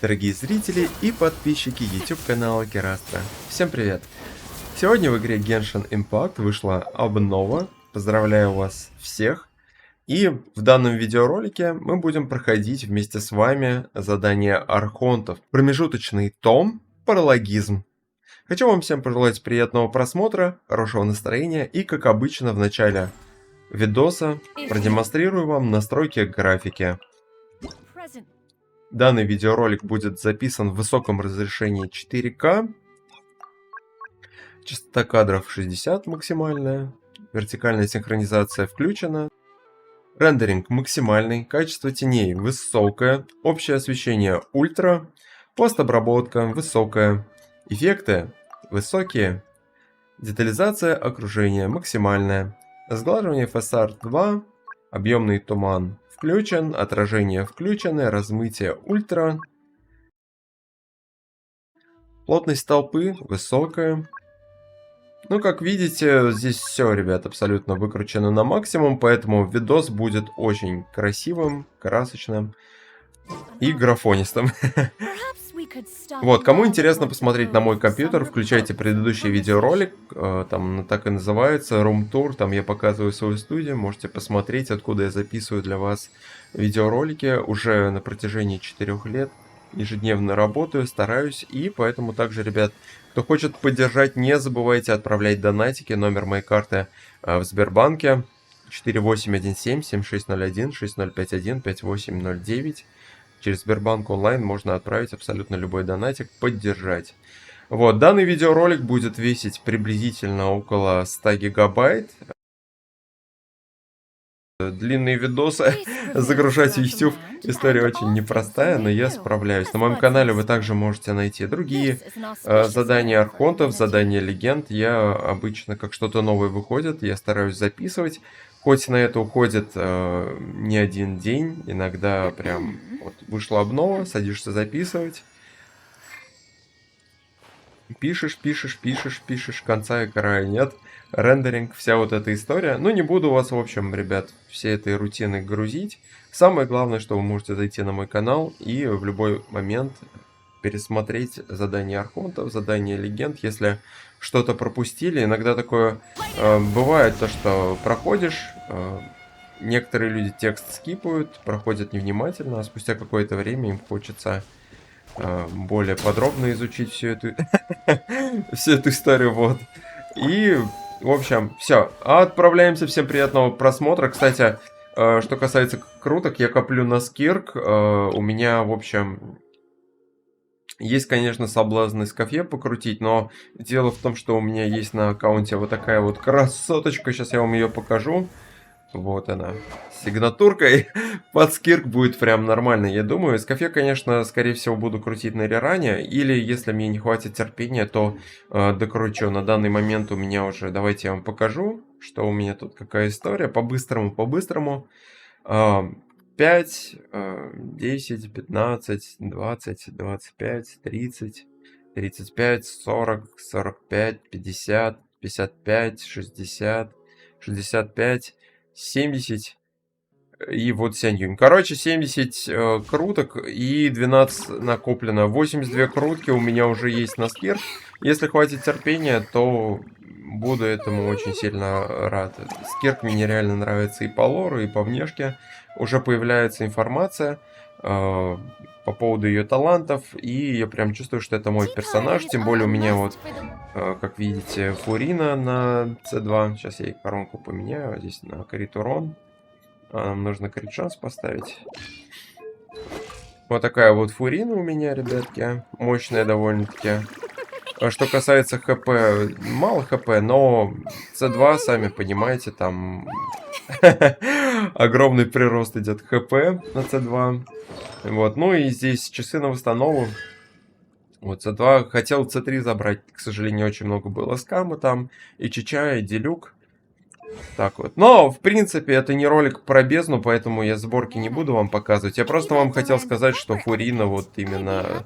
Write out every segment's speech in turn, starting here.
Дорогие зрители и подписчики YouTube канала Керастра, всем привет! Сегодня в игре Genshin Impact вышла обнова, поздравляю вас всех! И в данном видеоролике мы будем проходить вместе с вами задание Архонтов, промежуточный том, Паралогизм. Хочу вам всем пожелать приятного просмотра, хорошего настроения и, как обычно, в начале видоса продемонстрирую вам настройки графики. Данный видеоролик будет записан в высоком разрешении 4К. Частота кадров 60 максимальная. Вертикальная синхронизация включена. Рендеринг максимальный. Качество теней высокое. Общее освещение ультра. Постобработка высокая. Эффекты высокие. Детализация окружения максимальная. Сглаживание фасад 2. Объемный туман включен, отражение включено, размытие ультра. Плотность толпы высокая. Ну, как видите, здесь все, ребят, абсолютно выкручено на максимум, поэтому видос будет очень красивым, красочным и графонистым. Вот, кому интересно посмотреть на мой компьютер, включайте предыдущий видеоролик, там так и называется, Room Tour, там я показываю свою студию, можете посмотреть, откуда я записываю для вас видеоролики, уже на протяжении 4 лет, ежедневно работаю, стараюсь, и поэтому также, ребят, кто хочет поддержать, не забывайте отправлять донатики, номер моей карты в Сбербанке 4817-7601-6051-5809. Через Сбербанк онлайн можно отправить абсолютно любой донатик, поддержать. Вот, данный видеоролик будет весить приблизительно около 100 гигабайт. Длинные видосы загружать в YouTube история очень непростая, но я справляюсь. На моем канале вы также можете найти другие задания Архонтов, задания легенд. Я обычно, как что-то новое выходит, я стараюсь записывать. Хоть на это уходит не один день, иногда прям вот вышла обнова, садишься записывать. Пишешь, конца и края нет. Рендеринг, вся вот эта история. Ну, не буду вас, в общем, ребят, всей этой рутины грузить. Самое главное, что вы можете зайти на мой канал и в любой момент пересмотреть задание Архонтов, задание легенд, если что-то пропустили. Иногда такое бывает, то что проходишь, некоторые люди текст скипают, проходят невнимательно, а спустя какое-то время им хочется более подробно изучить всю эту историю, вот. И, в общем, все. Отправляемся. Всем приятного просмотра. Кстати, что касается круток, я коплю на скирк. У меня, в общем, есть, конечно, соблазн из кафе покрутить, но дело в том, что у меня есть на аккаунте вот такая вот красоточка. Сейчас я вам ее покажу. Вот она, с сигнатуркой. Под скирк будет прям нормально, я думаю. Из кафе, конечно, скорее всего, буду крутить на реране. Или, если мне не хватит терпения, то докручу. На данный момент у меня уже... Давайте я вам покажу, что у меня тут какая история. По-быстрому. 5, 10, 15, 20, 25, 30, 35, 40, 45, 50, 55, 60, 65... 70 и вот Сяньюнь. Короче, 70 круток и 12 накоплено. 82 крутки у меня уже есть на скирк. Если хватит терпения, то буду этому очень сильно рад. Скирк мне реально нравится и по лору, и по внешке. Уже появляется информация по поводу ее талантов. И я прям чувствую, что это мой персонаж. Тем более у меня вот, как видите, Фурина на C2. Сейчас я ей коронку поменяю. Здесь на крит урон. Нам нужно крит шанс поставить. Вот такая вот Фурина у меня, ребятки. Мощная довольно-таки. Что касается ХП, мало ХП, но C2, сами понимаете, там огромный прирост идет ХП на C2. Вот, ну и здесь часы на восстанову. Вот, C2 хотел C3 забрать, к сожалению, очень много было скама там, и Чича, и Делюк. Так вот. Но, в принципе, это не ролик про бездну, поэтому я сборки не буду вам показывать. Я просто вам хотел сказать, что Фурина вот именно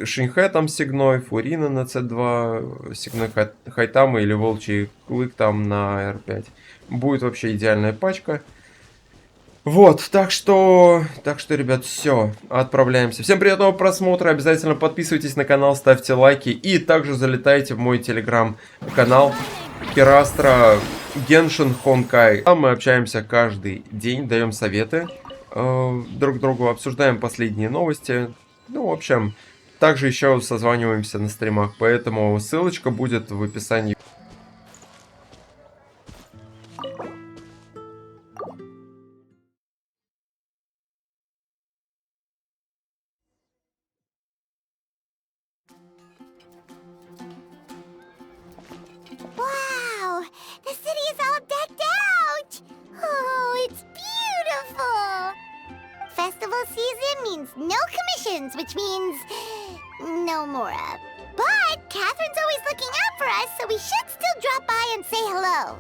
Шинхэ там сигной, Фурина на C2, сигной Хайтама или Волчий Клык там на R5. Будет вообще идеальная пачка. Вот, ребят, все, отправляемся. Всем приятного просмотра, обязательно подписывайтесь на канал, ставьте лайки и также залетайте в мой телеграм-канал Керастра Геншин Хонкай. Там мы общаемся каждый день, даем советы друг другу, обсуждаем последние новости. Ну, в общем, также еще созваниваемся на стримах, поэтому ссылочка будет в описании. Wow! The city is all decked out! Oh, it's beautiful! Festival season means no commissions, which means no Mora. But Catherine's always looking out for us, so we should still drop by and say hello.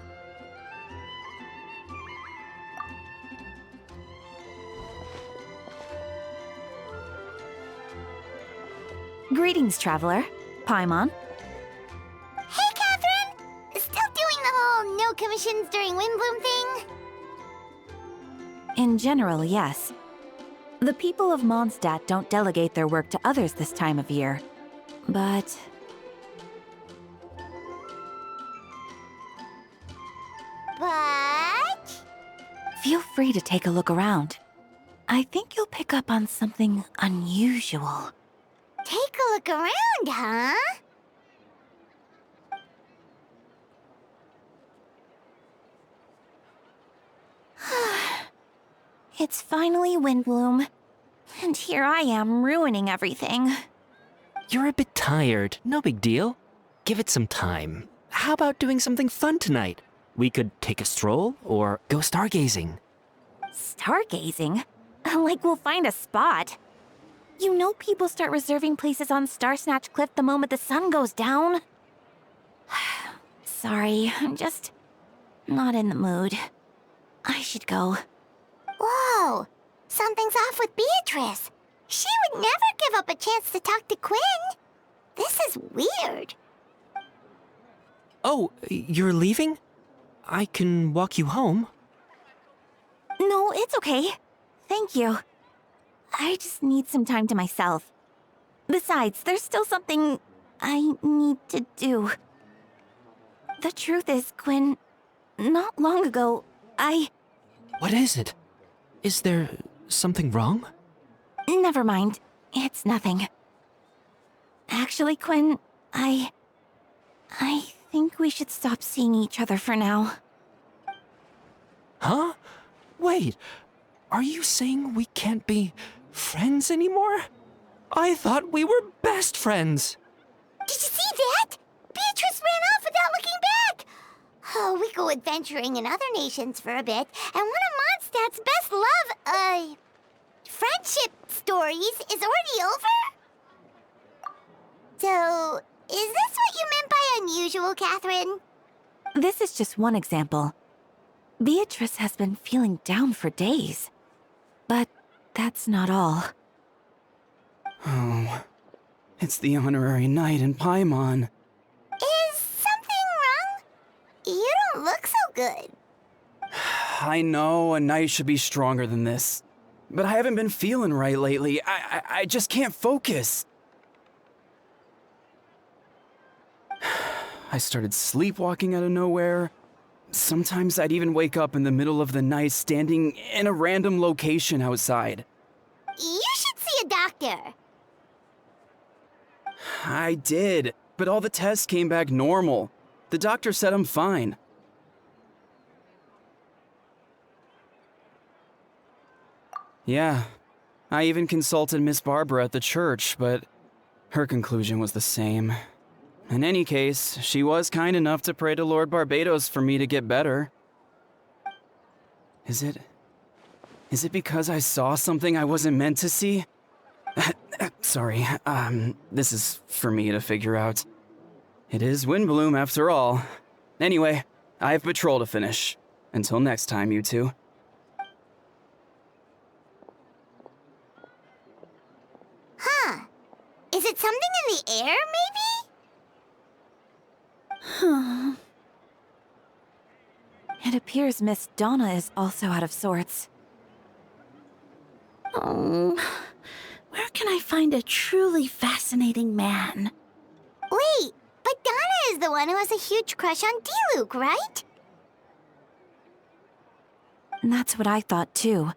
Greetings, traveler. Paimon. Hey, Catherine! Still doing the whole no commissions during Windbloom thing? In general, yes. The people of Moндштадт don't delegate their work to others this time of year. But... Feel free to take a look around. I think you'll pick up on something unusual. Take a look around, huh? It's finally Windbloom. And here I am ruining everything. You're a bit tired. No big deal. Give it some time. How about doing something fun tonight? We could take a stroll or go stargazing. Stargazing? Like we'll find a spot. You know people start reserving places on Star Snatch Cliff the moment the sun goes down? Sorry, I'm just not in the mood. I should go. Whoa! Something's off with Beatrice. She would never give up a chance to talk to Quinn. This is weird. Oh, you're leaving? I can walk you home. No, it's okay. Thank you. I just need some time to myself. Besides, there's still something I need to do. The truth is, Quinn, not long ago, What is it? Is there something wrong? Never mind. It's nothing. Actually, Quinn, I think we should stop seeing each other for now. Huh? Wait, are you saying we can't be friends anymore? I thought we were best friends. Did you see that? Beatrice ran off without looking back. Oh, we go adventuring in other nations for a bit, and one of Mondstadt's best friendship stories is already over? So, is this what you meant by unusual, Catherine? This is just one example. Beatrice has been feeling down for days. But that's not all. Oh, it's the honorary knight in Paimon. Is something wrong? You don't look so good. I know a knight should be stronger than this, but I haven't been feeling right lately. I just can't focus. I started sleepwalking out of nowhere. Sometimes I'd even wake up in the middle of the night standing in a random location outside. You should see a doctor. I did, but all the tests came back normal. The doctor said I'm fine. Yeah, I even consulted Miss Barbara at the church, but her conclusion was the same. In any case, she was kind enough to pray to Lord Barbados for me to get better. Is it because I saw something I wasn't meant to see? Sorry, this is for me to figure out. It is Windbloom after all. Anyway, I have patrol to finish. Until next time, you two. Huh. Is it something in the air, maybe? It appears Miss Donna is also out of sorts. Oh, where can I find a truly fascinating man? Wait, but Donna is the one who has a huge crush on D-Luke, right? That's what I thought too.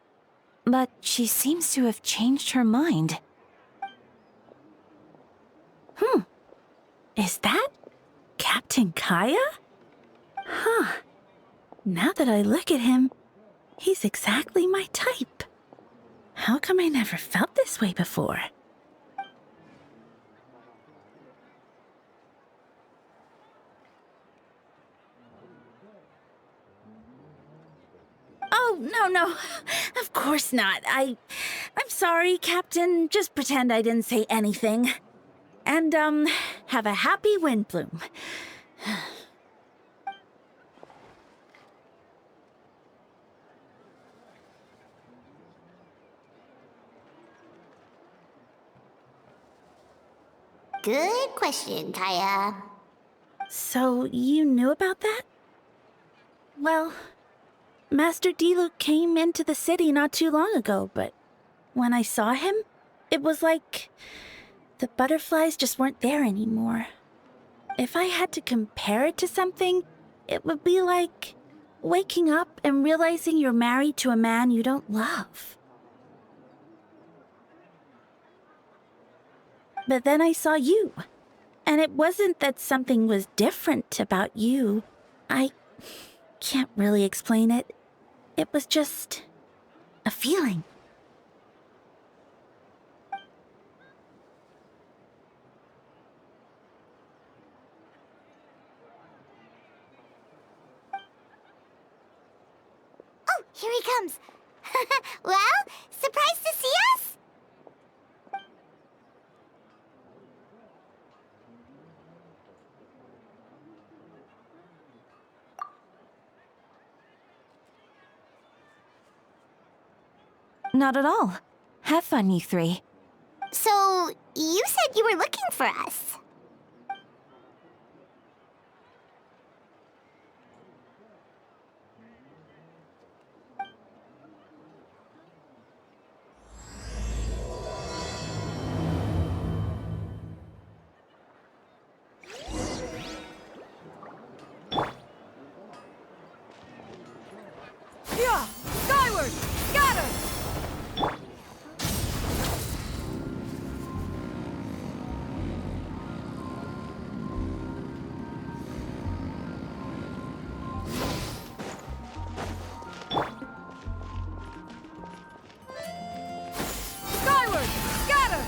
But she seems to have changed her mind. Is that Captain Kaya? Huh. Now that I look at him, he's exactly my type. How come I never felt this way before? Oh, no. Of course not. I'm sorry, Captain. Just pretend I didn't say anything. And, have a happy Windbloom. Good question, Kaya. So, you knew about that? Well, Master D-Luke came into the city not too long ago, but when I saw him, it was like the butterflies just weren't there anymore. If I had to compare it to something, it would be like waking up and realizing you're married to a man you don't love. But then I saw you, and it wasn't that something was different about you. I can't really explain it. It was just a feeling. Oh, here he comes. Well, surprised to see us? Not at all. Have fun, you three. So, you said you were looking for us. Yeah! Skyward! Scatter! Skyward! Scatter!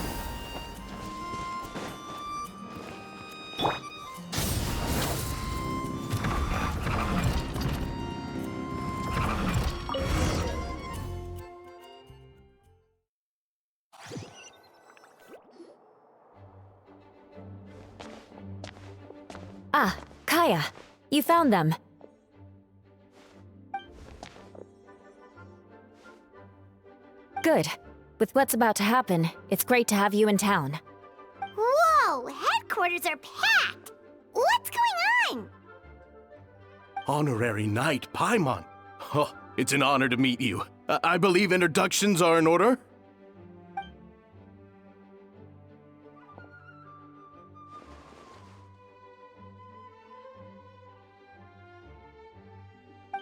Ah, Kaya. You found them. Good. With what's about to happen, it's great to have you in town. Whoa, headquarters are packed. What's going on? Honorary Knight Paimon. Oh, it's an honor to meet you. I believe introductions are in order?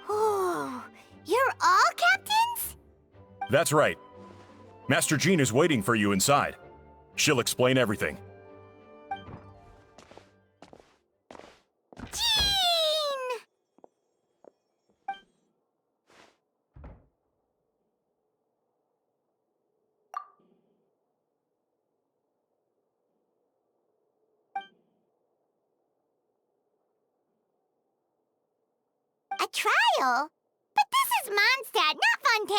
Oh, you're all captains? That's right. Master Jean is waiting for you inside. She'll explain everything. Jean! A trial? But this is Mondstadt, not Fontaine!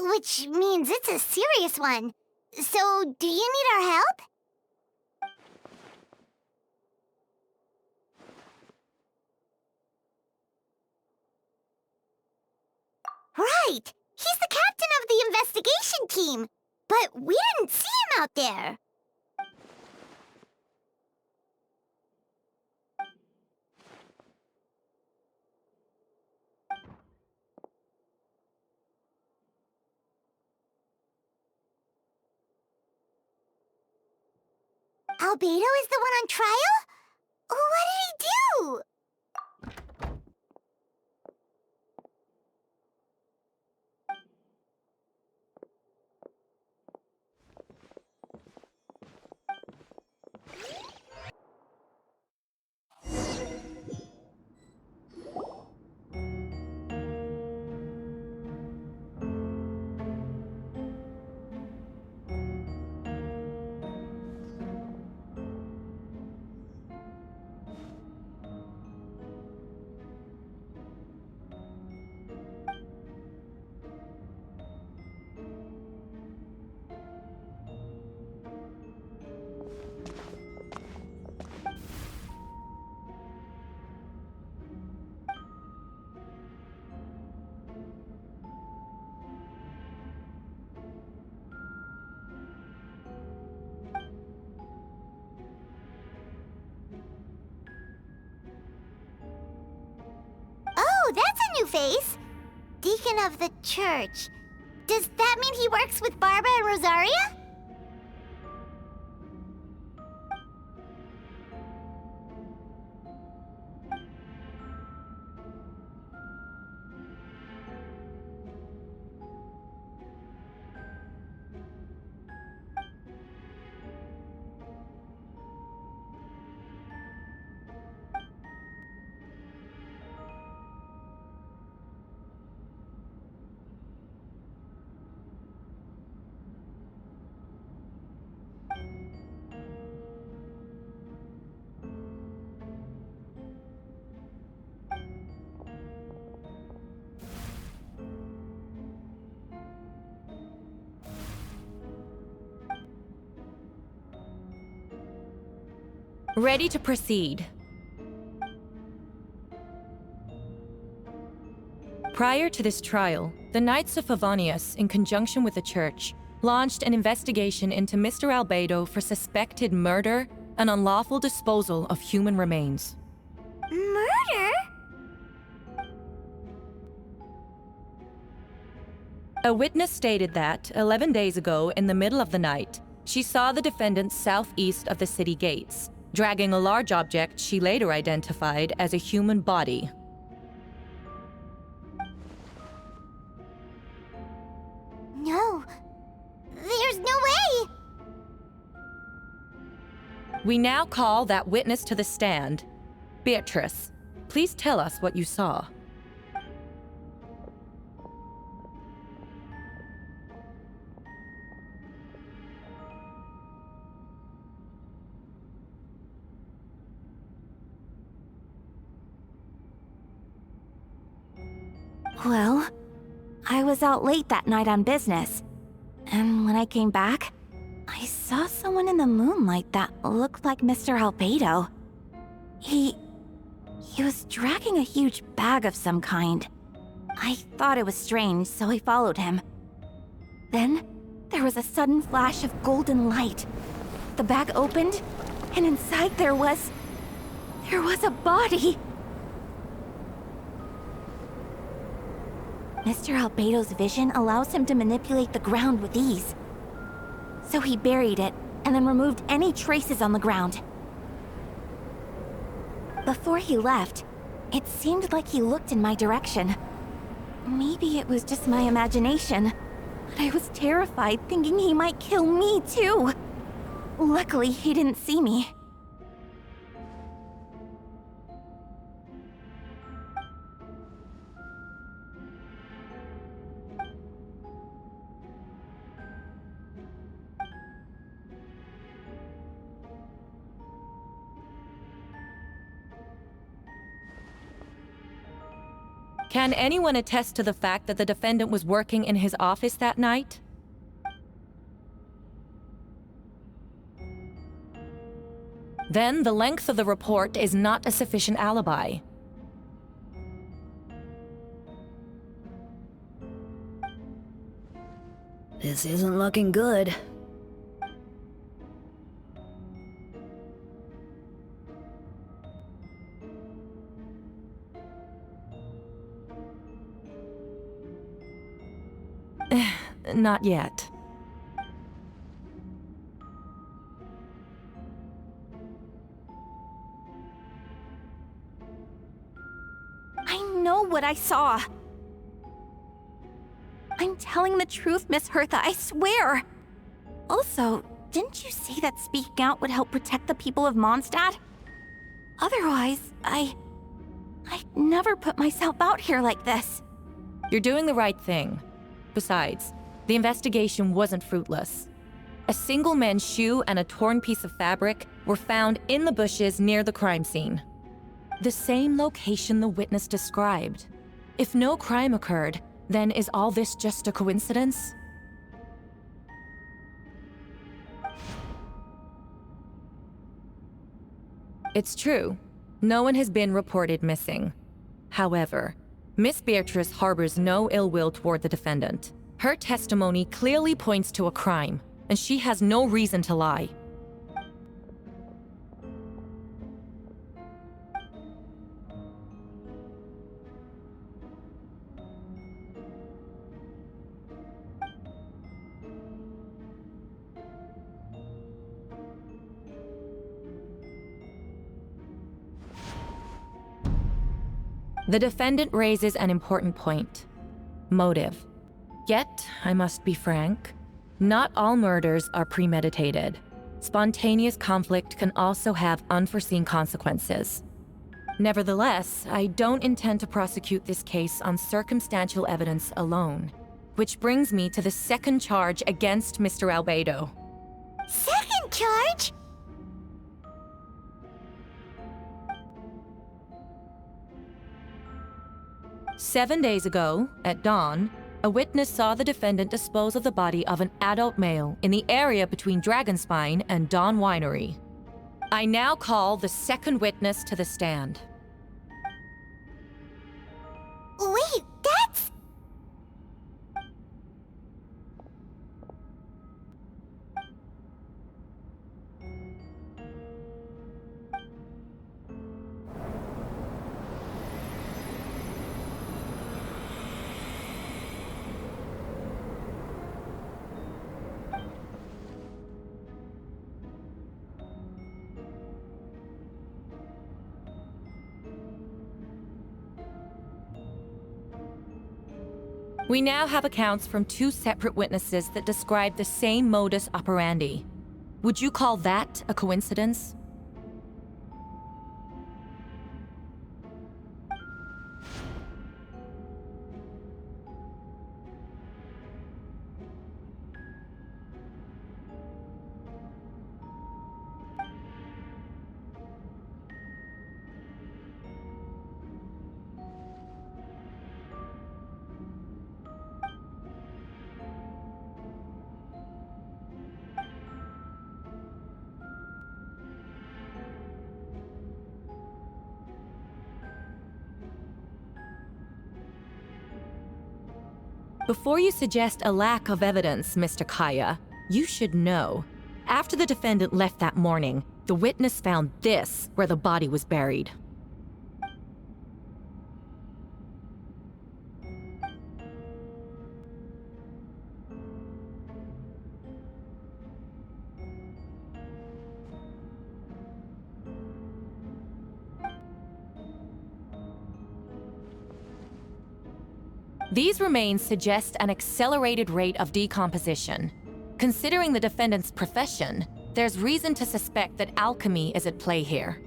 which means it's a serious one. So, do you need our help? Right! He's the captain of the investigation team! But we didn't see him out there! Albedo is the one on trial? What did he do? Oh, that's a new face! Deacon of the church. Does that mean he works with Barbara and Rosaria? Ready to proceed. Prior to this trial, the Knights of Favonius, in conjunction with the Church, launched an investigation into Mr. Albedo for suspected murder and unlawful disposal of human remains. Murder? A witness stated that, 11 days ago, in the middle of the night, she saw the defendant southeast of the city gates, dragging a large object she later identified as a human body. No. There's no way! We now call that witness to the stand. Beatrice, please tell us what you saw. Well, I was out late that night on business. And when I came back, I saw someone in the moonlight that looked like Mr. Albedo. He was dragging a huge bag of some kind. I thought it was strange, so I followed him. Then, there was a sudden flash of golden light. The bag opened, and inside there was a body! Mr. Albedo's vision allows him to manipulate the ground with ease. So he buried it, and then removed any traces on the ground. Before he left, it seemed like he looked in my direction. Maybe it was just my imagination, but I was terrified thinking he might kill me too. Luckily, he didn't see me. Can anyone attest to the fact that the defendant was working in his office that night? Then the length of the report is not a sufficient alibi. This isn't looking good. Not yet. I know what I saw. I'm telling the truth, Miss Hertha, I swear. Also, didn't you say that speaking out would help protect the people of Mondstadt? Otherwise, I'd never put myself out here like this. You're doing the right thing. Besides, the investigation wasn't fruitless. A single man's shoe and a torn piece of fabric were found in the bushes near the crime scene. The same location the witness described. If no crime occurred, then is all this just a coincidence? It's true. No one has been reported missing. However, Miss Beatrice harbors no ill will toward the defendant. Her testimony clearly points to a crime, and she has no reason to lie. The defendant raises an important point. Motive. Yet, I must be frank, not all murders are premeditated. Spontaneous conflict can also have unforeseen consequences. Nevertheless, I don't intend to prosecute this case on circumstantial evidence alone. Which brings me to the second charge against Mr. Albedo. Second charge? "7 days ago, at dawn, a witness saw the defendant dispose of the body of an adult male in the area between Dragonspine and Dawn Winery. I now call the second witness to the stand." Wait, that's... We now have accounts from 2 separate witnesses that describe the same modus operandi. Would you call that a coincidence? Before you suggest a lack of evidence, Mr. Kaya, you should know. After the defendant left that morning, the witness found this where the body was buried. These remains suggest an accelerated rate of decomposition. Considering the defendant's profession, there's reason to suspect that alchemy is at play here.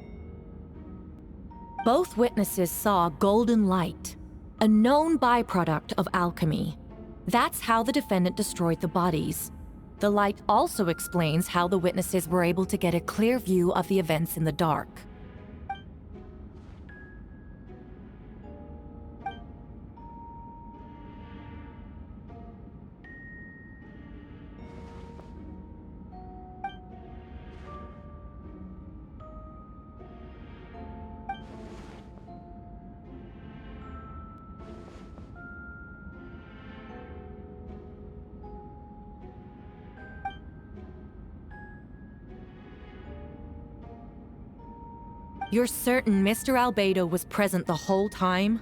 Both witnesses saw golden light, a known byproduct of alchemy. That's how the defendant destroyed the bodies. The light also explains how the witnesses were able to get a clear view of the events in the dark. You're certain Mr. Albedo was present the whole time?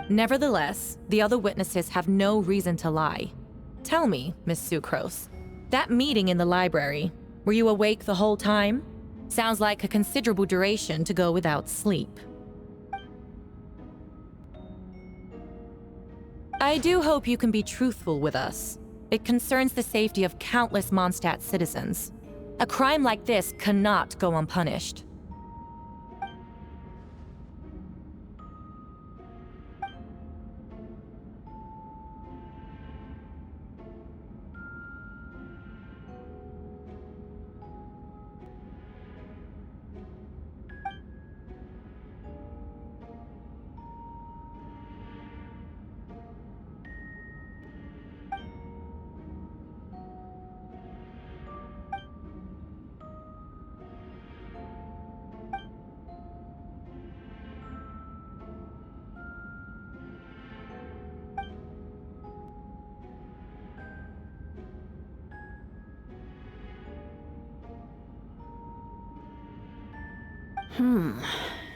Nevertheless, the other witnesses have no reason to lie. Tell me, Miss Sucrose, that meeting in the library, were you awake the whole time? Sounds like a considerable duration to go without sleep. I do hope you can be truthful with us. It concerns the safety of countless Mondstadt citizens. A crime like this cannot go unpunished.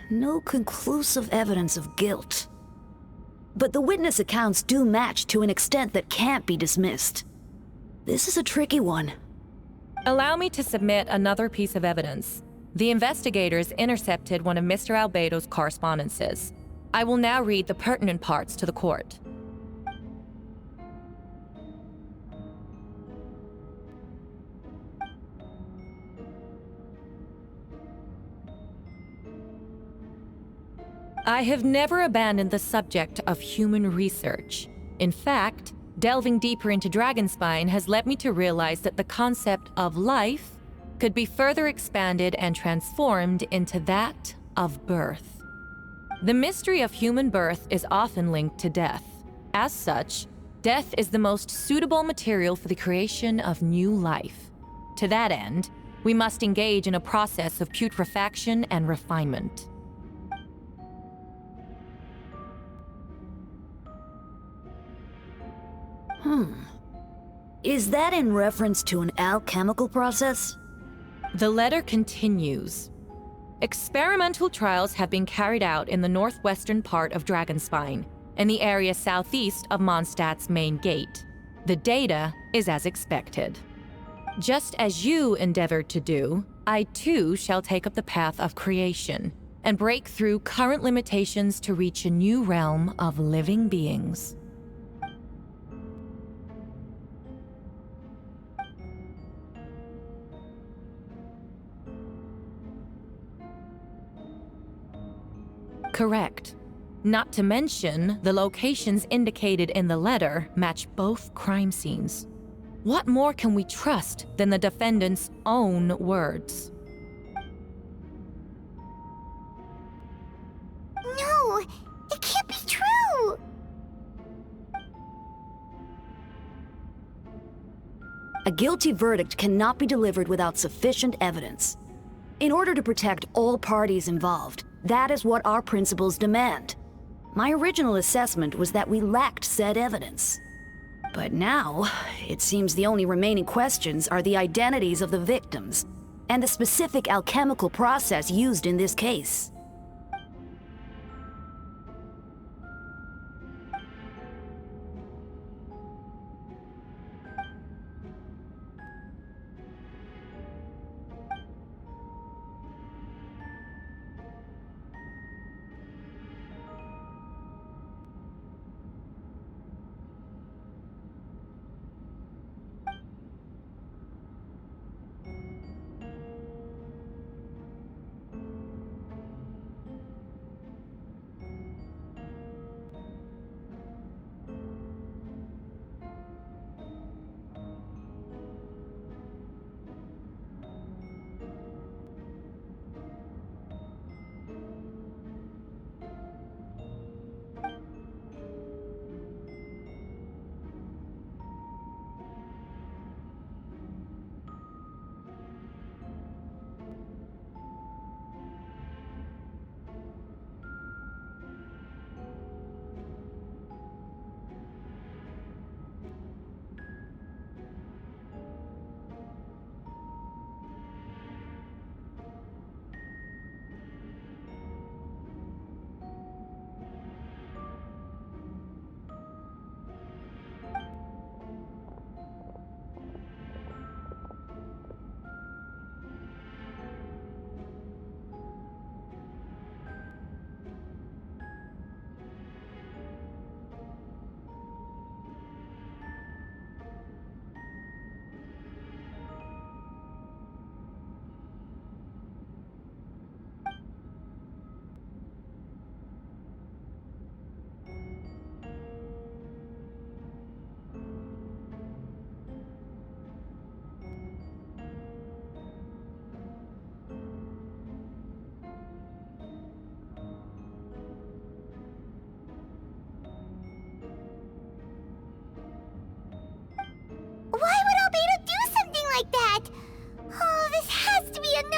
No conclusive evidence of guilt. But the witness accounts do match to an extent that can't be dismissed. This is a tricky one. Allow me to submit another piece of evidence. The investigators intercepted one of Mr. Albedo's correspondences. I will now read the pertinent parts to the court. I have never abandoned the subject of human research. In fact, delving deeper into Dragonspine has led me to realize that the concept of life could be further expanded and transformed into that of birth. The mystery of human birth is often linked to death. As such, death is the most suitable material for the creation of new life. To that end, we must engage in a process of putrefaction and refinement. Is that in reference to an alchemical process? The letter continues. Experimental trials have been carried out in the northwestern part of Dragonspine, and the area southeast of Mondstadt's main gate. The data is as expected. Just as you endeavored to do, I too shall take up the path of creation, and break through current limitations to reach a new realm of living beings. Correct. Not to mention, the locations indicated in the letter match both crime scenes. What more can we trust than the defendant's own words? No, it can't be true. A guilty verdict cannot be delivered without sufficient evidence. In order to protect all parties involved, that is what our principles demand. My original assessment was that we lacked said evidence. But now, it seems the only remaining questions are the identities of the victims and the specific alchemical process used in this case.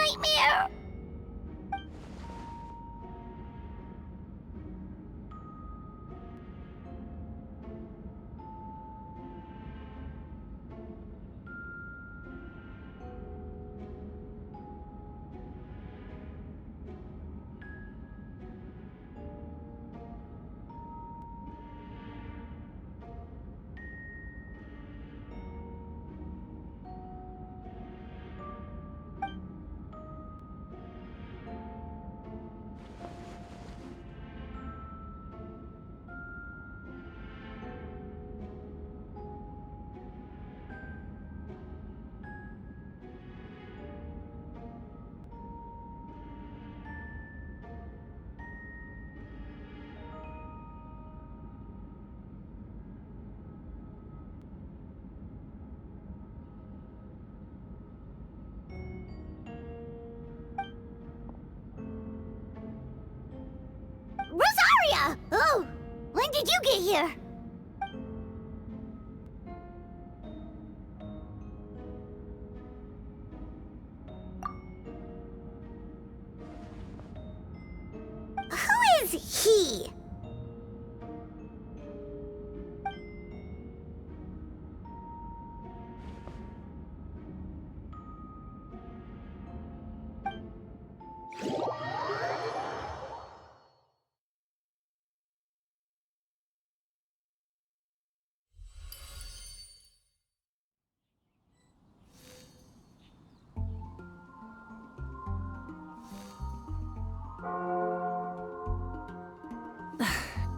nightmare! Rosaria! Oh, when did you get here? Who is he?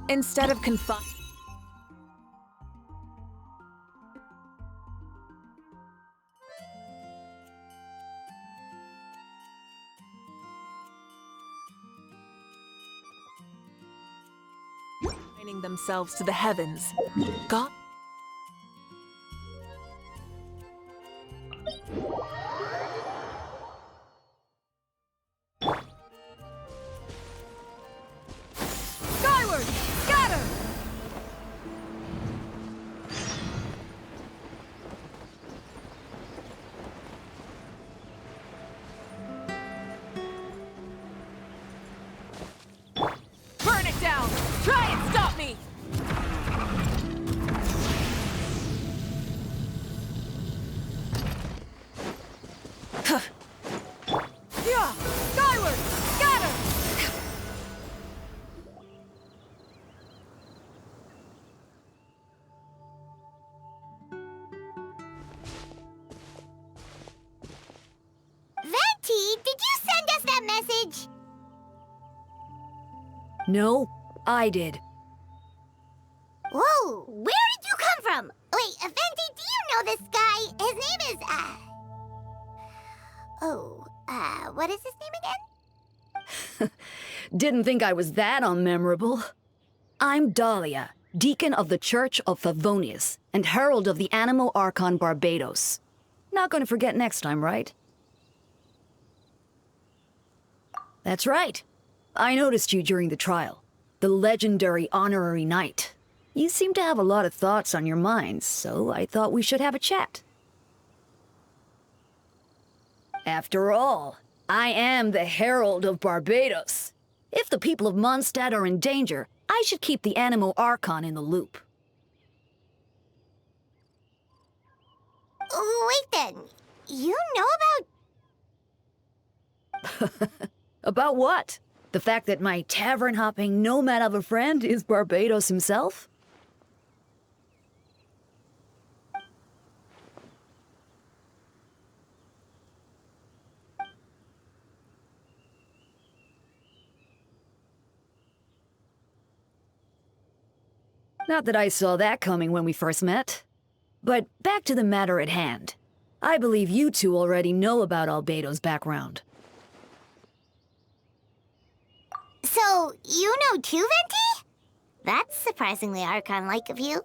Instead of confining themselves to the heavens, God. Skyward! Scatter! Burn it down! Try and stop me! Yeah! Skyward! Scatter! Venti, did you send us that message? No, I did. Whoa, where did you come from? Wait, Venti, do you know this guy? His name is, what is his name again? Didn't think I was that unmemorable. I'm Dahlia, Deacon of the Church of Favonius and Herald of the Animo Archon Barbados. Not gonna forget next time, right? That's right. I noticed you during the trial. The legendary honorary knight. You seem to have a lot of thoughts on your minds, so I thought we should have a chat. After all, I am the Herald of Barbados. If the people of Moндштадт are in danger, I should keep the Animo Archon in the loop. Wait then, you know about... About what? The fact that my tavern-hopping nomad of a friend is Barbados himself? Not that I saw that coming when we first met. But back to the matter at hand. I believe you two already know about Albedo's background. So, you know too, Venti? That's surprisingly Archon-like of you.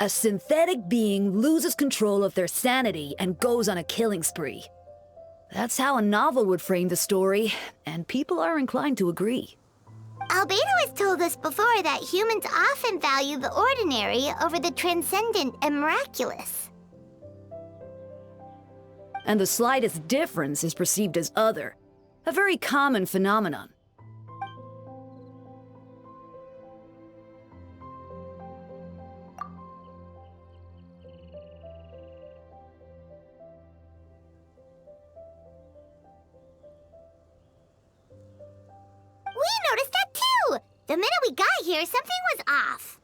A synthetic being loses control of their sanity and goes on a killing spree. That's how a novel would frame the story, and people are inclined to agree. Albedo has told us before that humans often value the ordinary over the transcendent and miraculous. And the slightest difference is perceived as other, a very common phenomenon. We noticed that too! The minute we got here, something was off.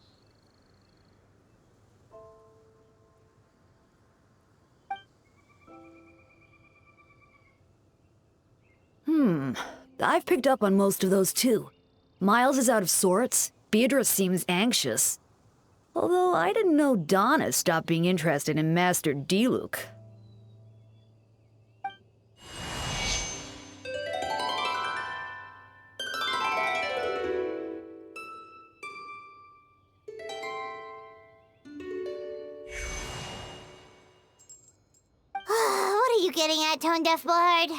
I've picked up on most of those too. Miles is out of sorts, Beatrice seems anxious. Although I didn't know Donna stopped being interested in Master Diluc. What are you getting at, Tone Deaf Bard?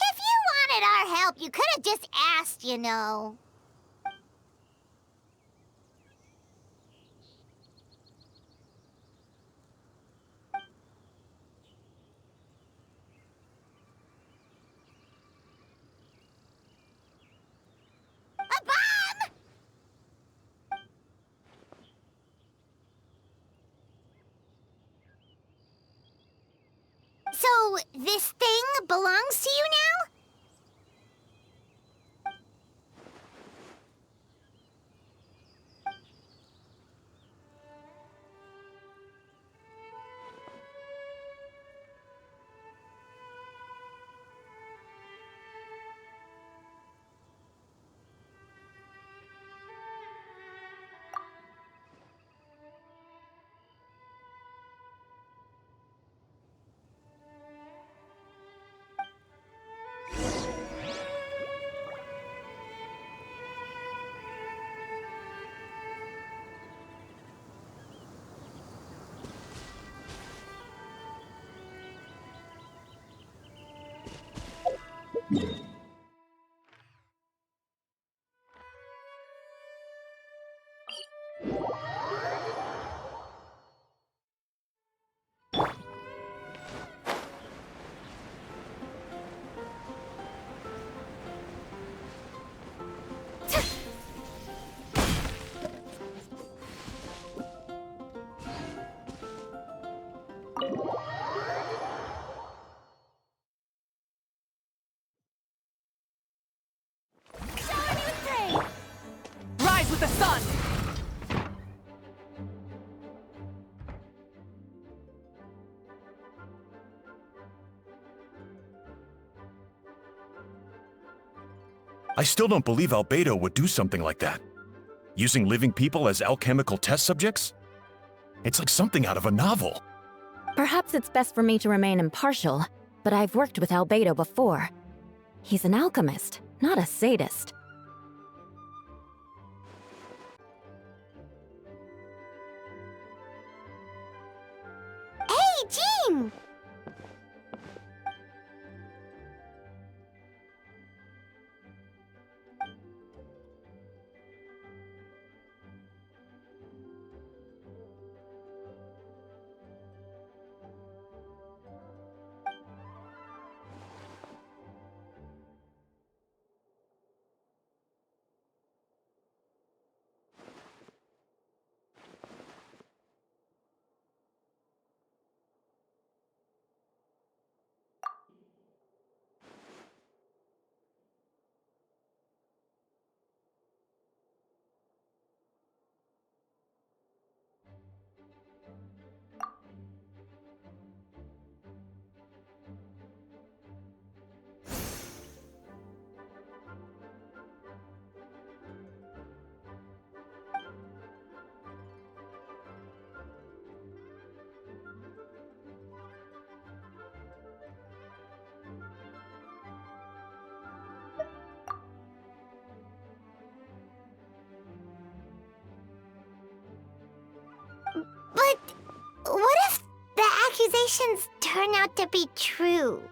If you wanted our help, you could have just asked, you know. A bomb! So, this thing belongs to you now? Rise with the sun! I still don't believe Albedo would do something like that. Using living people as alchemical test subjects? It's like something out of a novel. Perhaps it's best for me to remain impartial, but I've worked with Albedo before. He's an alchemist, not a sadist. Hey, Jean! But what if the accusations turn out to be true?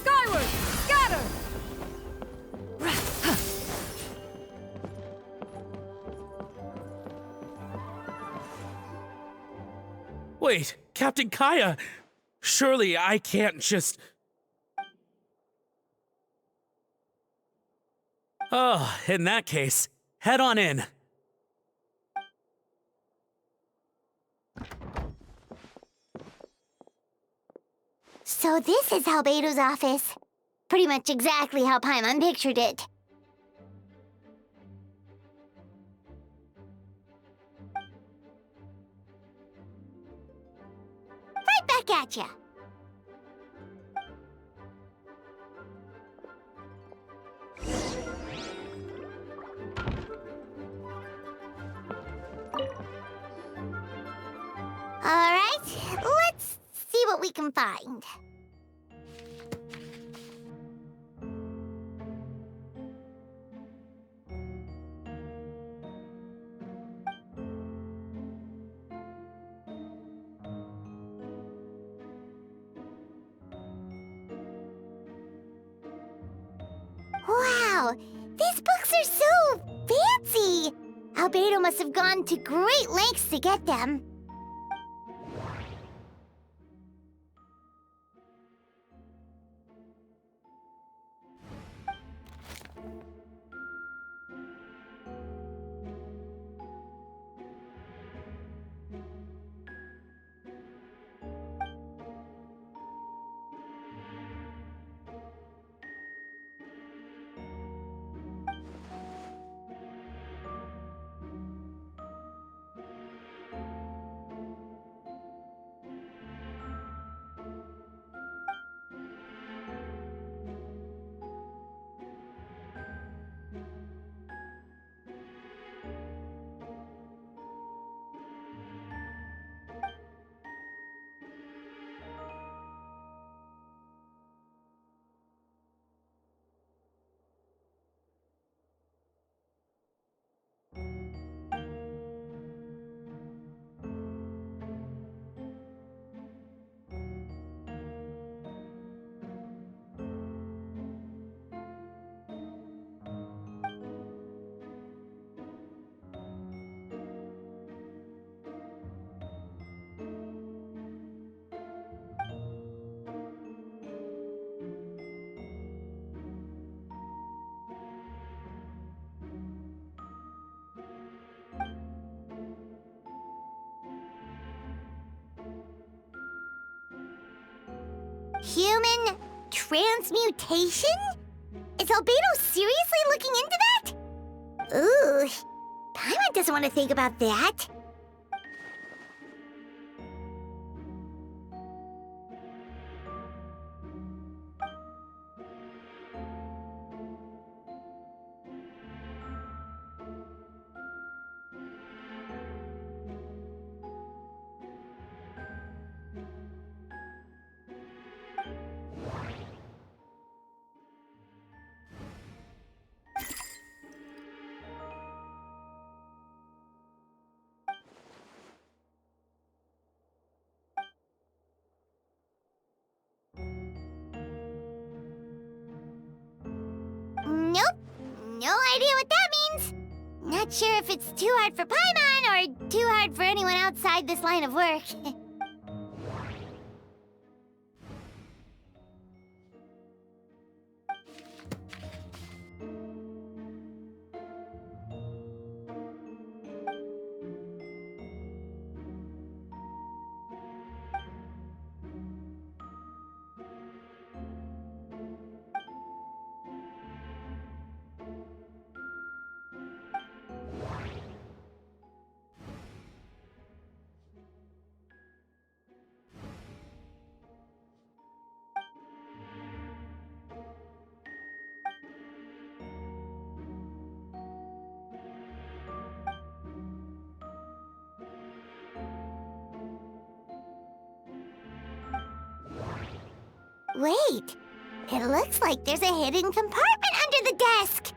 Skyward! Scatter! Wait, Captain Kaya! Surely I can't just... Oh, in that case, head on in. So this is Albedo's office. Pretty much exactly how Paimon pictured it. Right back at ya. All right, let's see what we can find. Wow, these books are so fancy! Albedo must have gone to great lengths to get them. Human transmutation? Is Albedo seriously looking into that? Ooh, Paimon doesn't want to think about that. Nope, no idea what that means. Not sure if it's too hard for Paimon or too hard for anyone outside this line of work. Wait, it looks like there's a hidden compartment under the desk.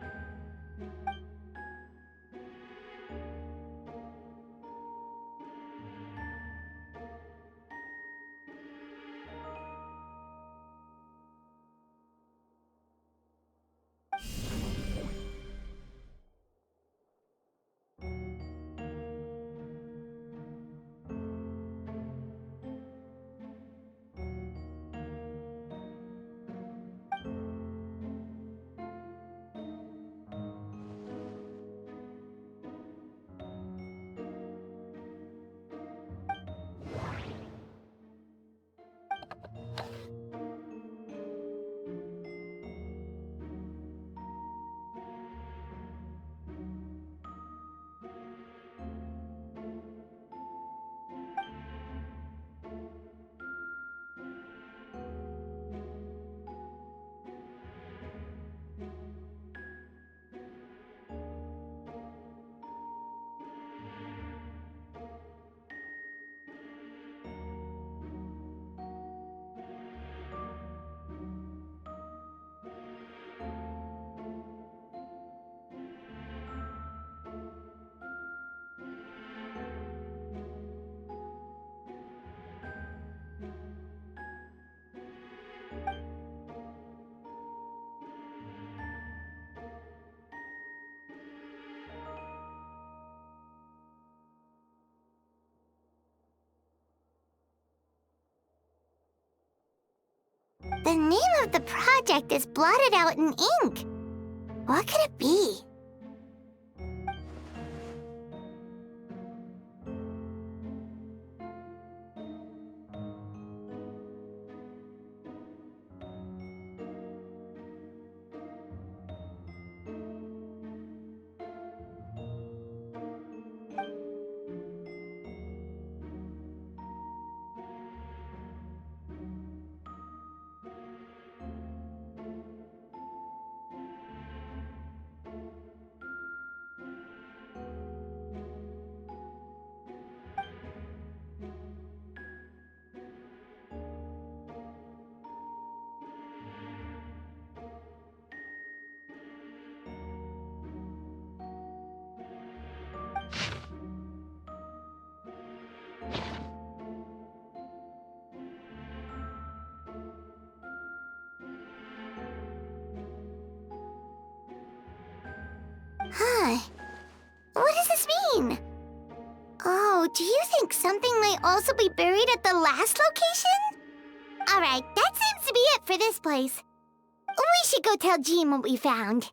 The name of the project is blotted out in ink. What could it be? Huh. What does this mean? Oh, do you think something might also be buried at the last location? Alright, that seems to be it for this place. We should go tell Jean what we found.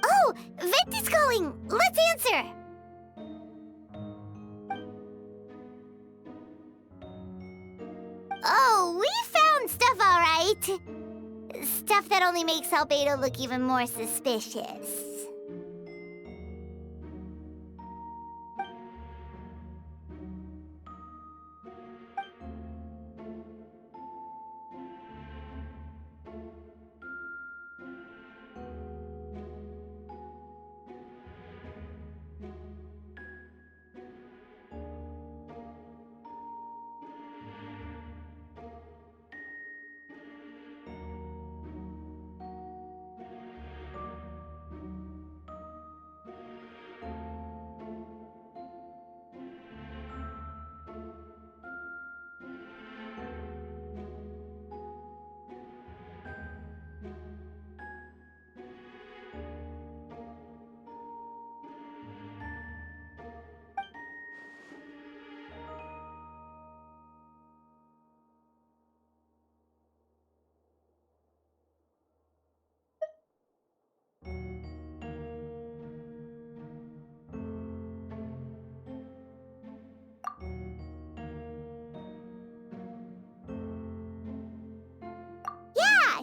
Oh, Vent is calling! Let's answer! Oh, we found stuff, all right. Stuff that only makes Albedo look even more suspicious.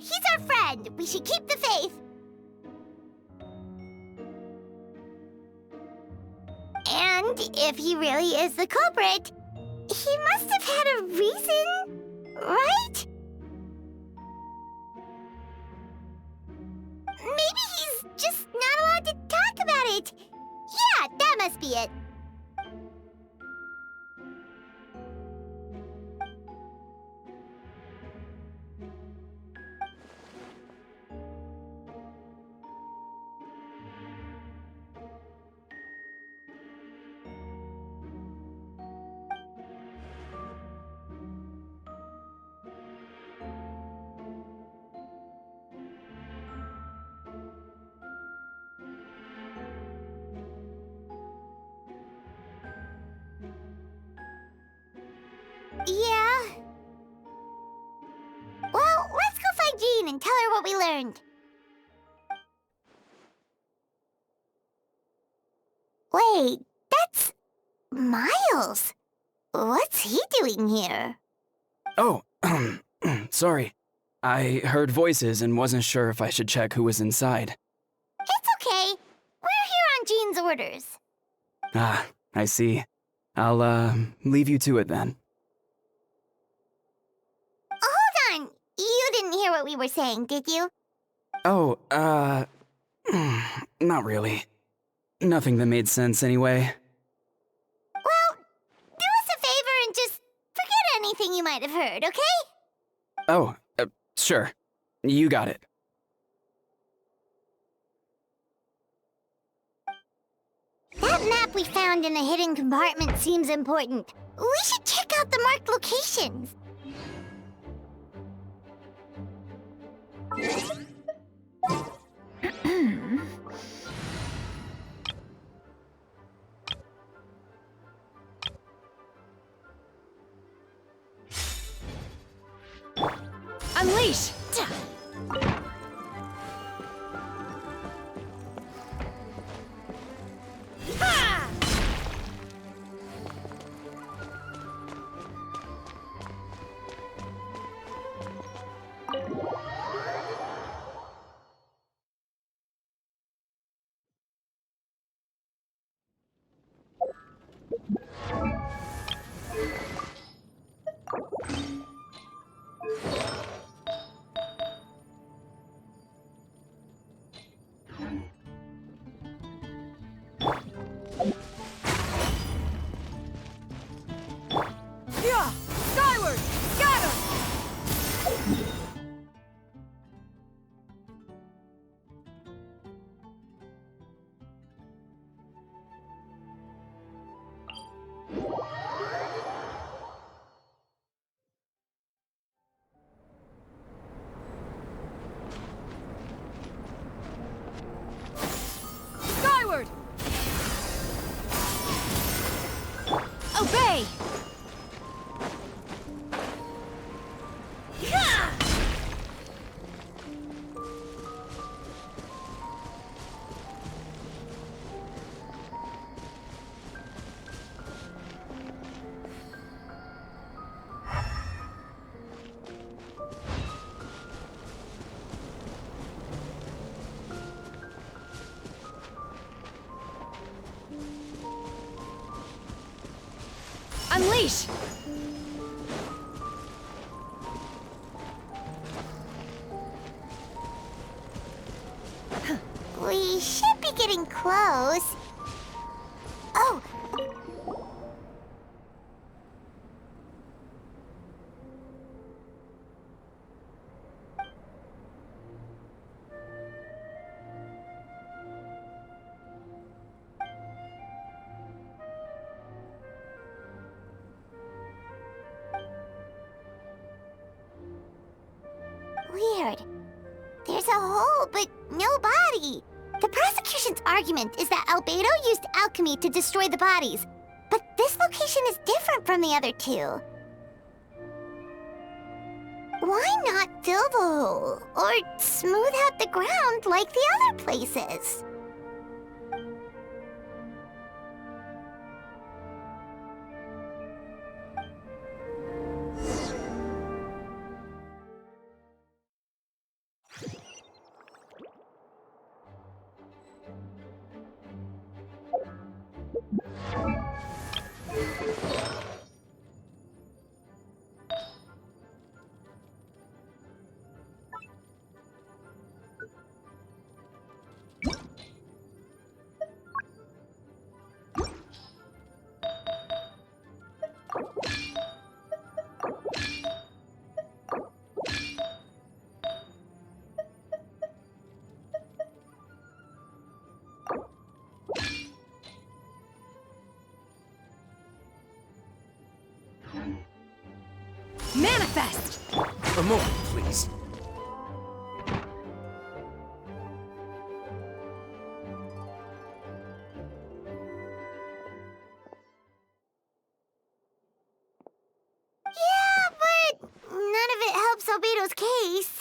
He's our friend. We should keep the faith. And if he really is the culprit, he must have had a reason, right? Maybe he's must be it. Yeah. Well, let's go find Jean and tell her what we learned. Wait, that's Miles. What's he doing here? Oh, sorry. I heard voices and wasn't sure if I should check who was inside. It's okay. We're here on Jean's orders. Ah, I see. I'll, leave you to it then. Hold on. You didn't hear what we were saying, did you? Oh, not really. Nothing that made sense anyway. Well, do us a favor and just forget anything you might have heard, okay? Oh, sure. You got it. That map we found in the hidden compartment seems important. We should check out the marked locations. Unleash! Yeah! Skyward! Scatter! Skyward! Obey! Unleash! We should be getting close. Oh! Weird. There's a hole, but no body. The prosecution's argument is that Albedo used alchemy to destroy the bodies, but this location is different from the other two. Why not fill the hole, or smooth out the ground like the other places? fast. A moment, please. Yeah, but none of it helps Albedo's case.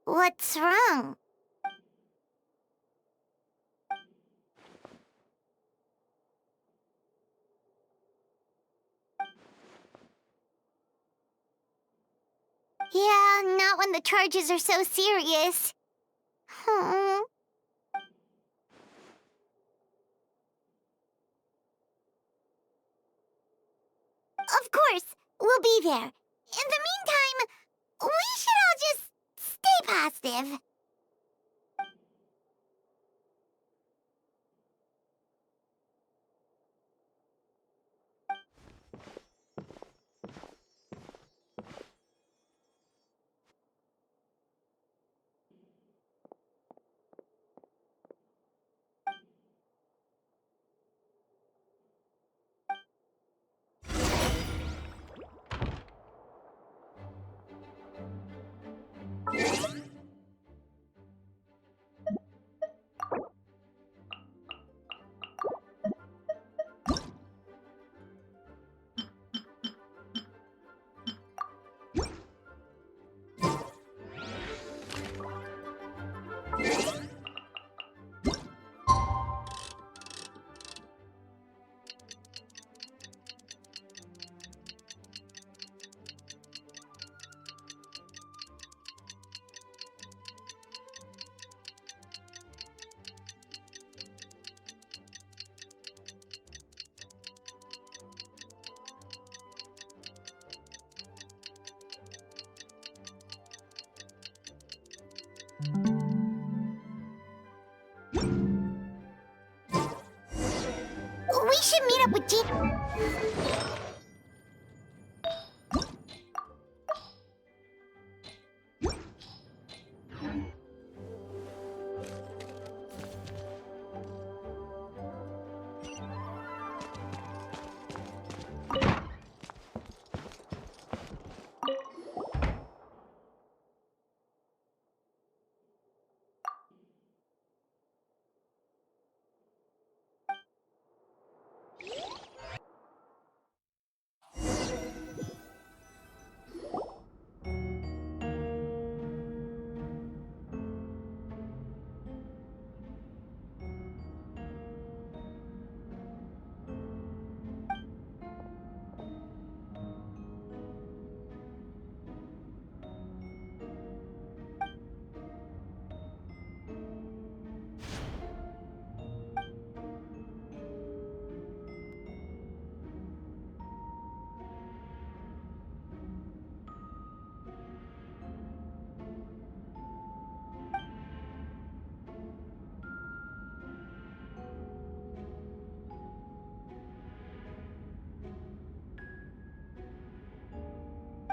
What's wrong? Yeah, not when the charges are so serious. Hmm. Of course, we'll be there. In the meantime, we should all just stay positive. We should meet up with Jean.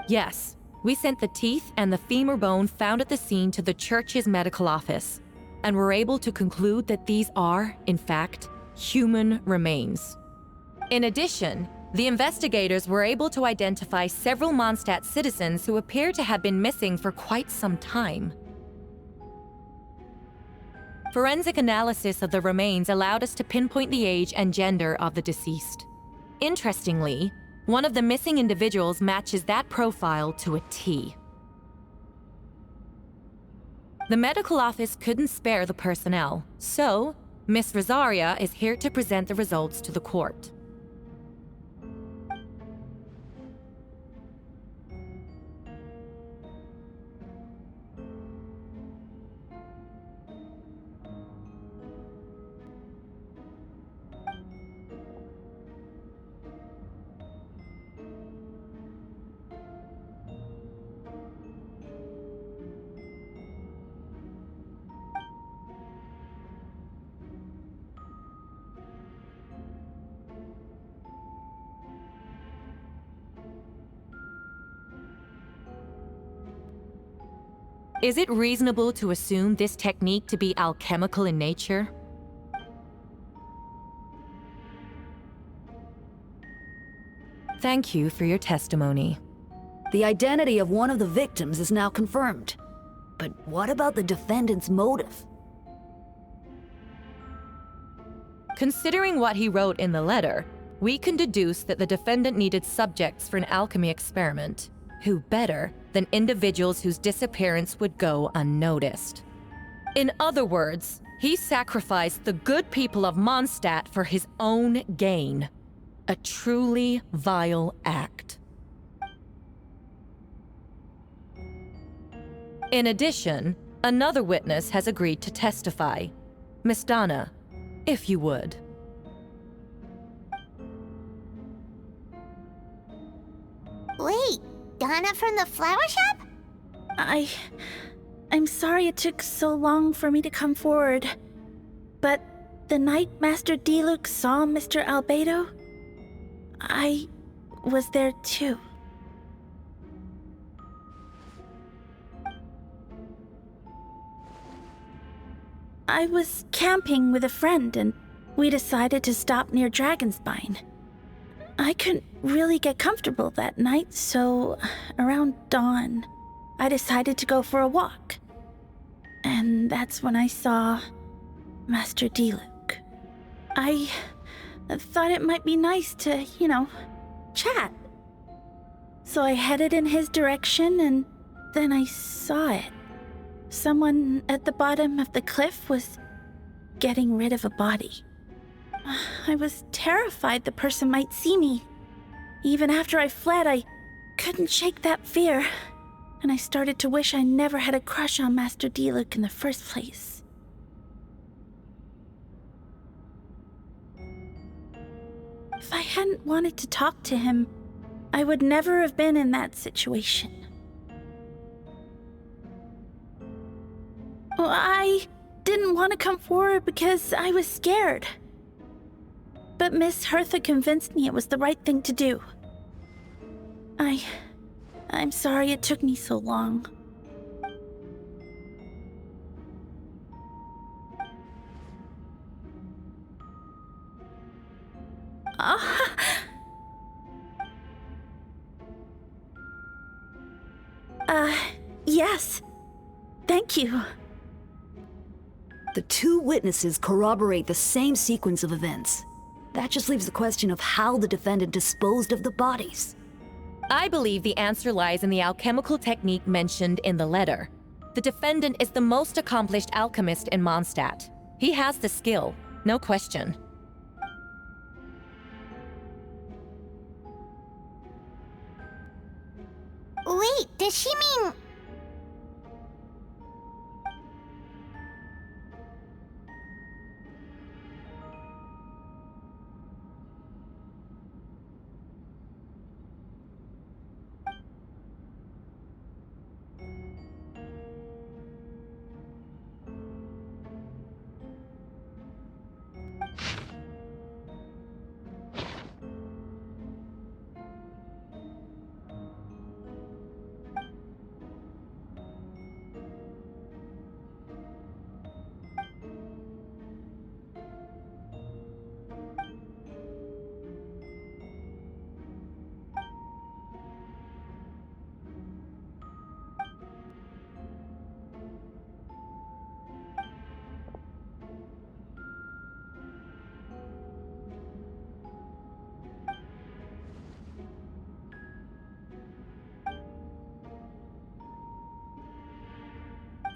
Yes, we sent the teeth and the femur bone found at the scene to the church's medical office, and were able to conclude that these are, in fact, human remains. In addition, the investigators were able to identify several Moндштадт citizens who appear to have been missing for quite some time. Forensic analysis of the remains allowed us to pinpoint the age and gender of the deceased. Interestingly, one of the missing individuals matches that profile to a T. The medical office couldn't spare the personnel, so Miss Rosaria is here to present the results to the court. Is it reasonable to assume this technique to be alchemical in nature? Thank you for your testimony. The identity of one of the victims is now confirmed. But what about the defendant's motive? Considering what he wrote in the letter, we can deduce that the defendant needed subjects for an alchemy experiment. Who better than individuals whose disappearance would go unnoticed? In other words, he sacrificed the good people of Mondstadt for his own gain. A truly vile act. In addition, another witness has agreed to testify. Miss Donna, if you would. Wait, Donna from the flower shop? I'm sorry it took so long for me to come forward. But the night Master Diluc saw Mr. Albedo, I was there too. I was camping with a friend and we decided to stop near Dragonspine. I couldn't really get comfortable that night, so around dawn, I decided to go for a walk. And that's when I saw Master Diluc. I thought it might be nice to, chat. So I headed in his direction and then I saw it. Someone at the bottom of the cliff was getting rid of a body. I was terrified the person might see me. Even after I fled, I couldn't shake that fear. And I started to wish I never had a crush on Master Diluc in the first place. If I hadn't wanted to talk to him, I would never have been in that situation. Well, I didn't want to come forward because I was scared. But Miss Hertha convinced me it was the right thing to do. I'm sorry it took me so long. Yes. Thank you. The two witnesses corroborate the same sequence of events. That just leaves the question of how the defendant disposed of the bodies. I believe the answer lies in the alchemical technique mentioned in the letter. The defendant is the most accomplished alchemist in Mondstadt. He has the skill, no question. Wait, does she mean...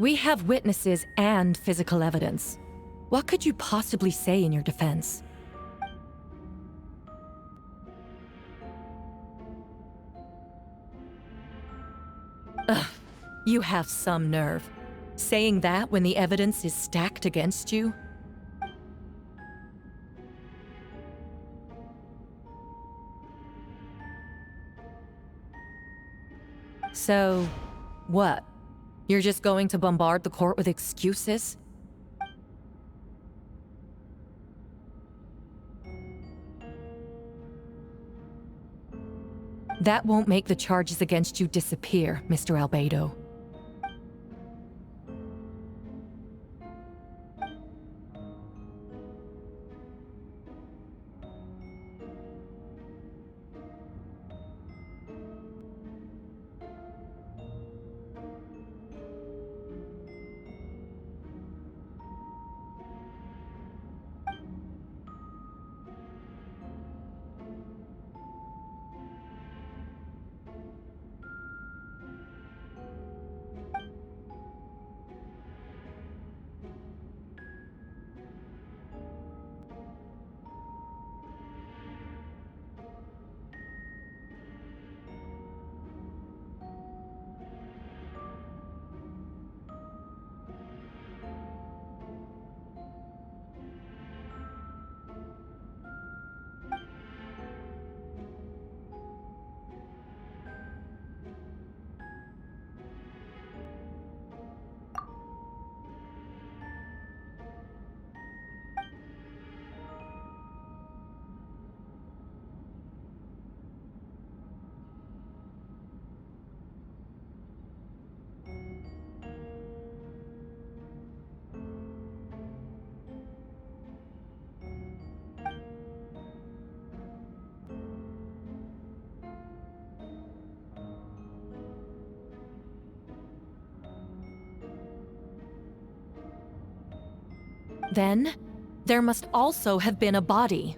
We have witnesses and physical evidence. What could you possibly say in your defense? Ugh, you have some nerve. Saying that when the evidence is stacked against you? So, what? You're just going to bombard the court with excuses? That won't make the charges against you disappear, Mr. Albedo. Then, there must also have been a body.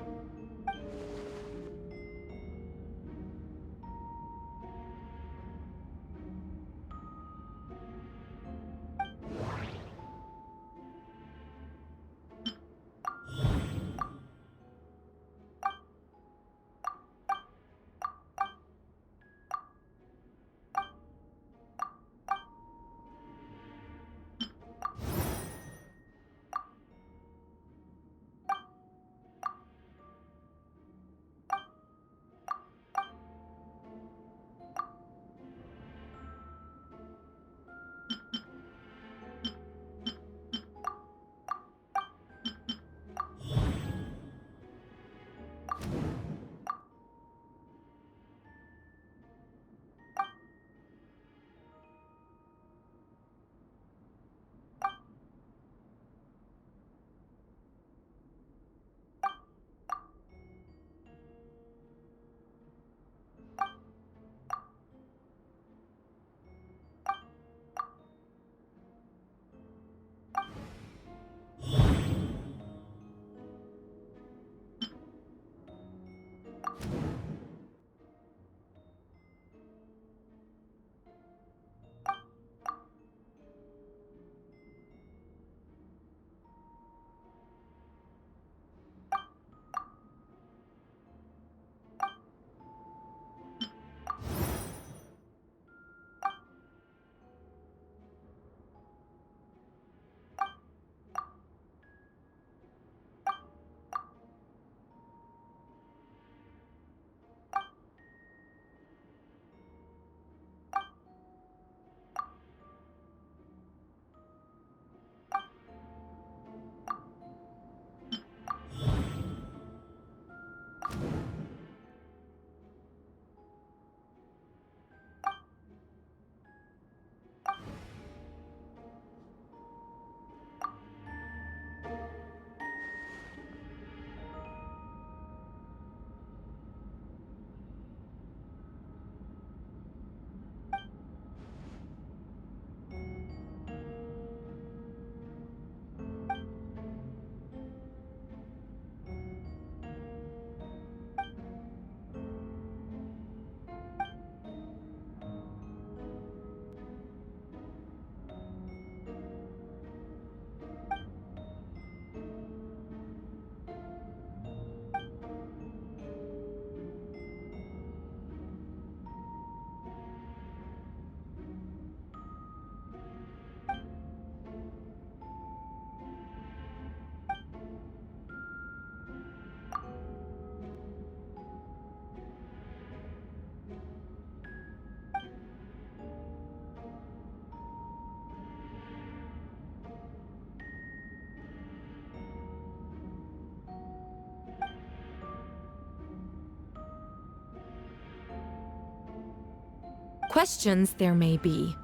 Questions there may be,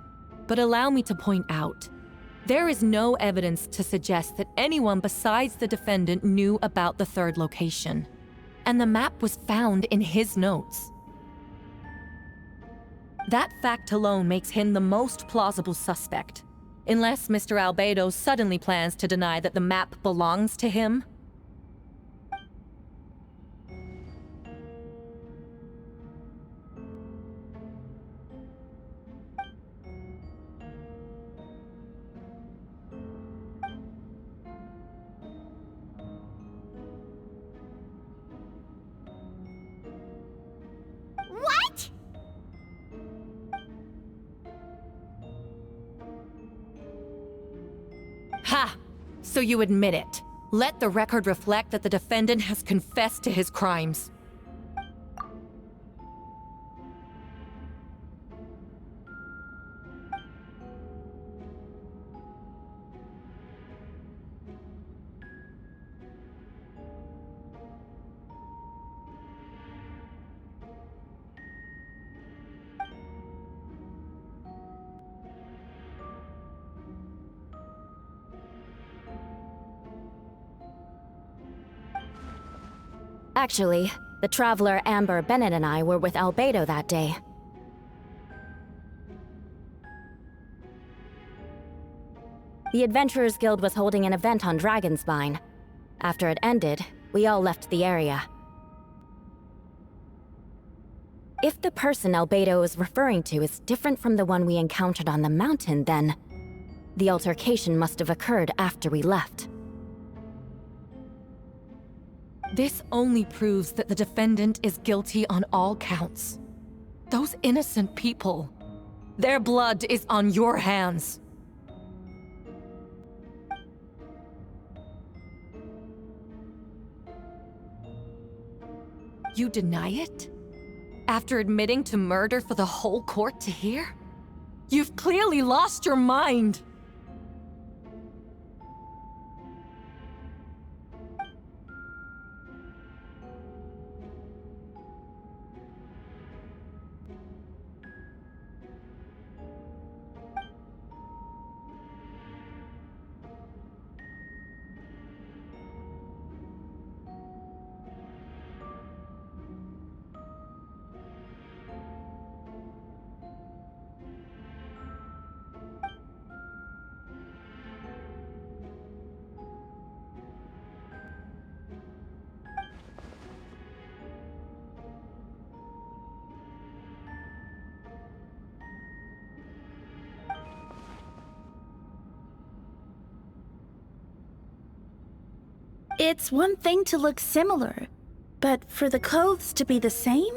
but allow me to point out, there is no evidence to suggest that anyone besides the defendant knew about the third location, and the map was found in his notes. That fact alone makes him the most plausible suspect, unless Mr. Albedo suddenly plans to deny that the map belongs to him. What? Ha! So you admit it. Let the record reflect that the defendant has confessed to his crimes. Actually, the traveler Amber Bennett and I were with Albedo that day. The Adventurers Guild was holding an event on Dragonspine. After it ended, we all left the area. If the person Albedo is referring to is different from the one we encountered on the mountain, then the altercation must have occurred after we left. This only proves that the defendant is guilty on all counts. Those innocent people, their blood is on your hands. You deny it? After admitting to murder for the whole court to hear? You've clearly lost your mind! It's one thing to look similar, but for the clothes to be the same?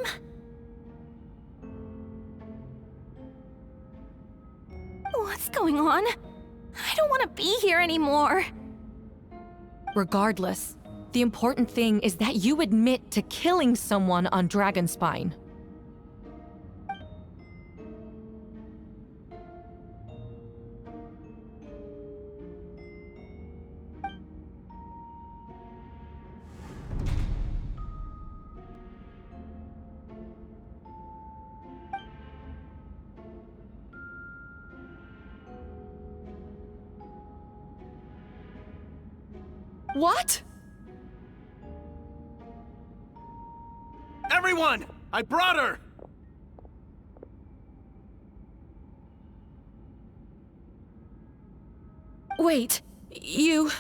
What's going on? I don't want to be here anymore. Regardless, the important thing is that you admit to killing someone on Dragonspine. What? Everyone! I brought her! Wait, you...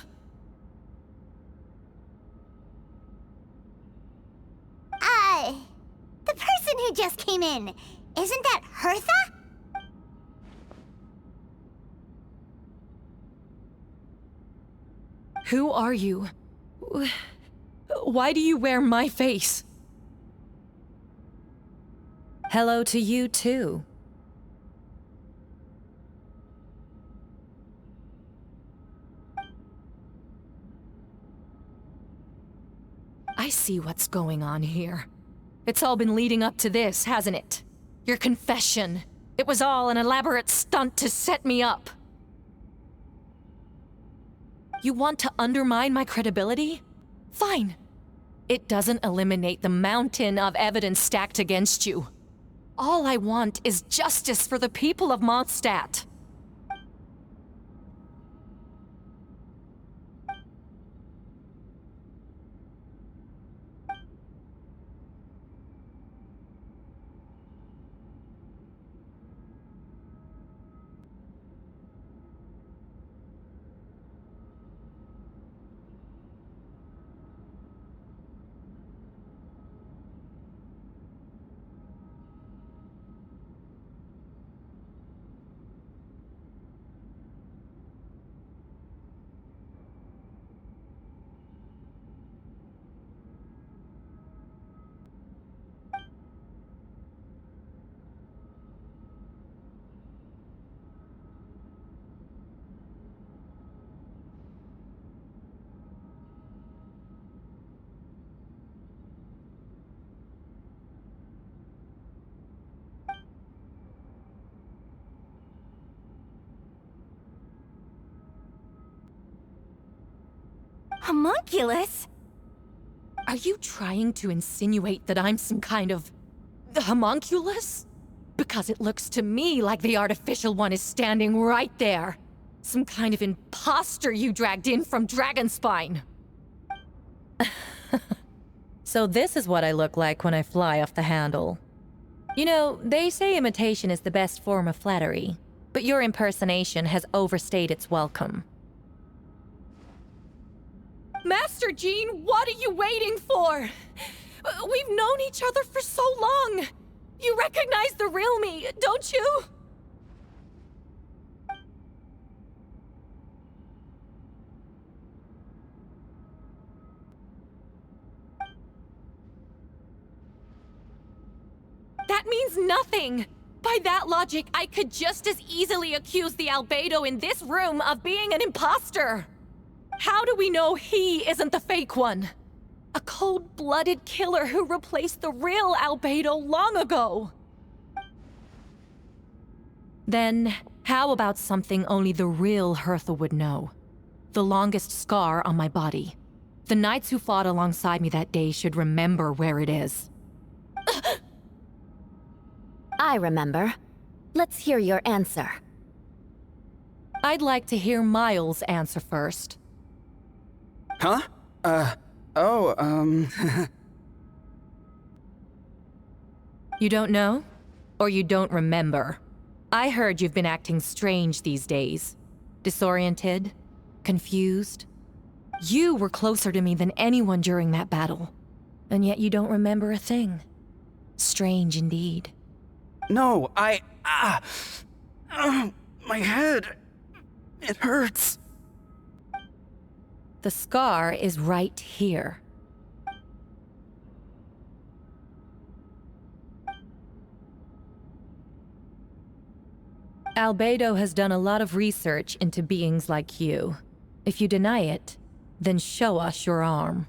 The person who just came in, isn't that Hertha? Who are you? Why do you wear my face? Hello to you, too. I see what's going on here. It's all been leading up to this, hasn't it? Your confession. It was all an elaborate stunt to set me up. You want to undermine my credibility? Fine. It doesn't eliminate the mountain of evidence stacked against you. All I want is justice for the people of Moндштадт. Homunculus? Are you trying to insinuate that I'm some kind of... homunculus? Because it looks to me like the artificial one is standing right there. Some kind of imposter you dragged in from Dragonspine. So this is what I look like when I fly off the handle. You know, they say imitation is the best form of flattery. but your impersonation has overstayed its welcome. Master Jean, what are you waiting for? We've known each other for so long. You recognize the real me, don't you? That means nothing! By that logic, I could just as easily accuse the albedo in this room of being an imposter! How do we know he isn't the fake one? A cold-blooded killer who replaced the real albedo long ago! Then, how about something only the real Hertha would know? The longest scar on my body. The knights who fought alongside me that day should remember where it is. I remember. Let's hear your answer. I'd like to hear Miles' answer first. Huh? You don't know? Or you don't remember? I heard you've been acting strange these days. Disoriented? Confused? You were closer to me than anyone during that battle. And yet you don't remember a thing. Strange indeed. No, my head. It hurts. The scar is right here. Albedo has done a lot of research into beings like you. If you deny it, then show us your arm.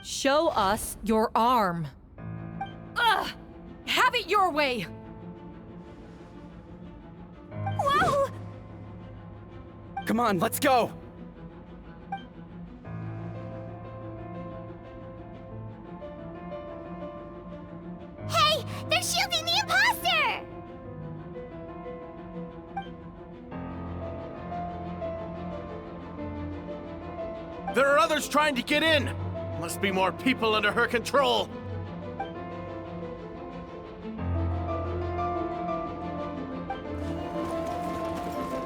Show us your arm. Ugh! Have it your way! Whoa! Come on, let's go! Hey! They're shielding the imposter! There are others trying to get in! Must be more people under her control!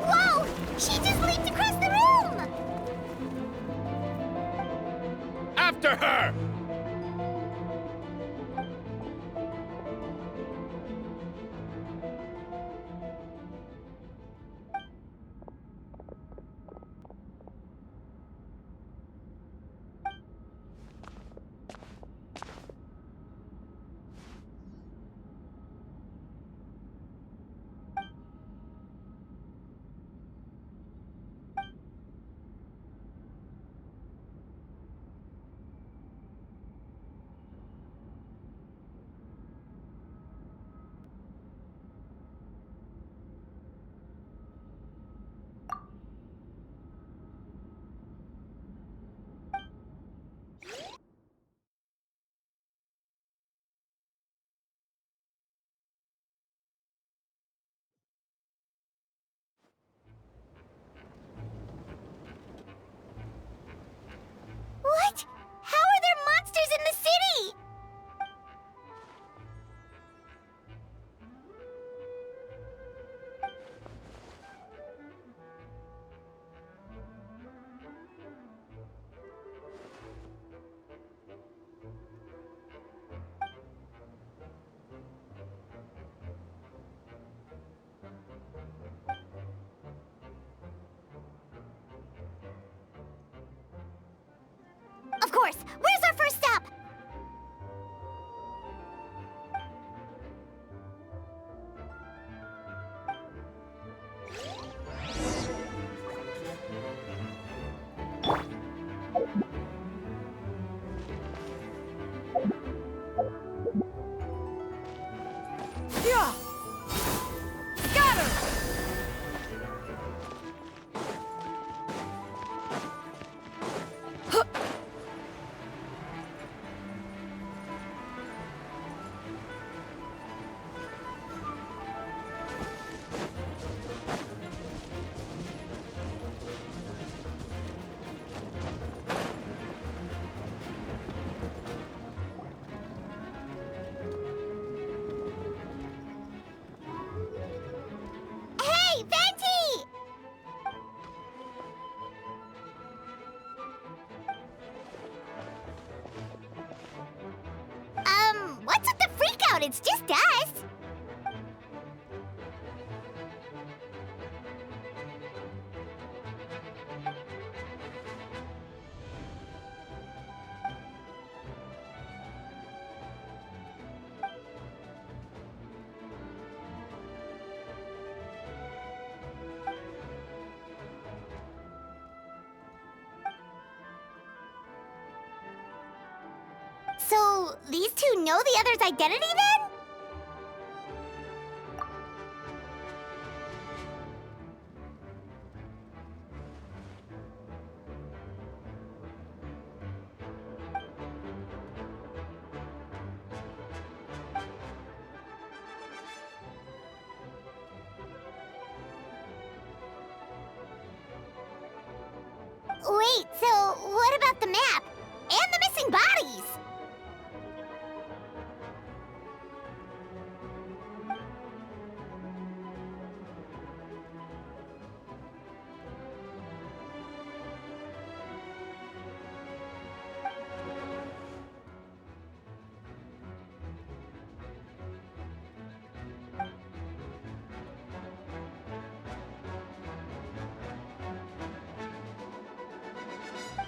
Whoa! She just leaped across the room! After her! course. Where's our first stop? Yeah! Scatter! Hey, Venti! What's with the freak out? It's just us. So, these two know the other's identity then? Wait, so what about the map? And the missing bodies?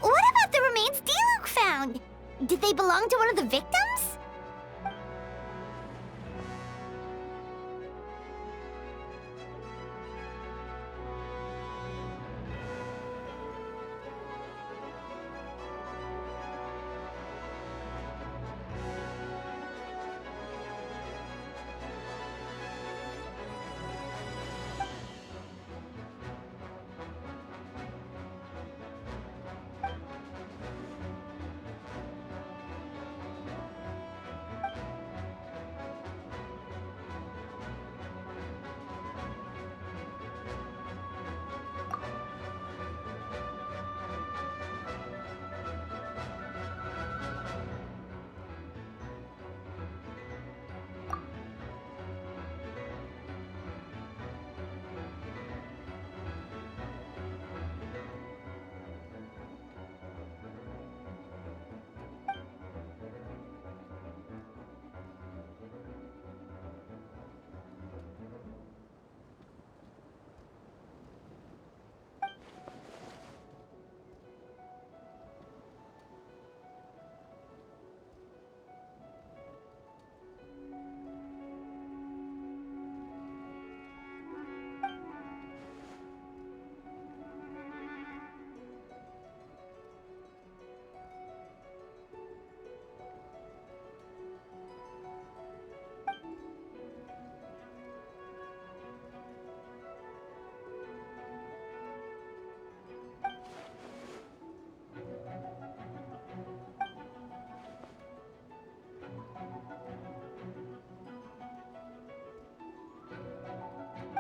What about the remains Diluc found? Did they belong to one of the victims?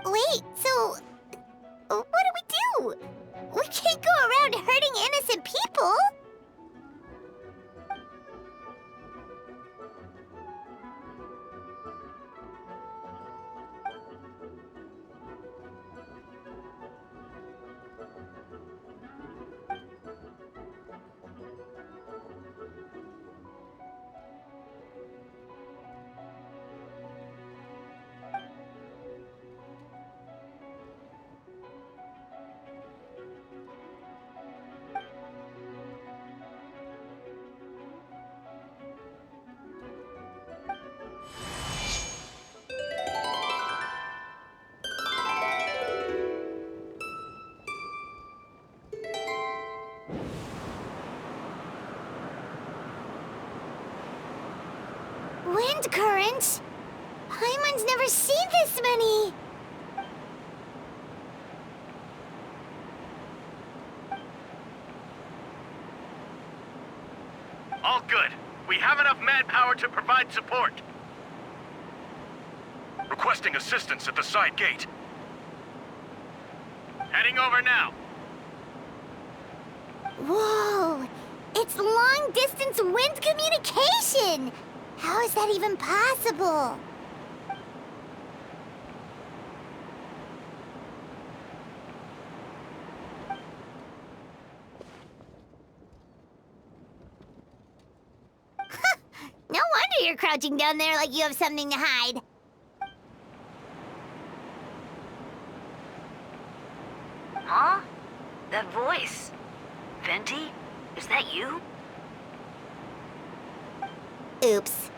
Wait, so what do? We can't go around hurting innocent people. wind current! Paimon's never seen this many! All good. We have enough manpower to provide support. Requesting assistance at the side gate. Heading over now. Whoa! It's long-distance wind communication! How is that even possible? No wonder you're crouching down there like you have something to hide. Huh? That voice. Venti? Is that you? Oops.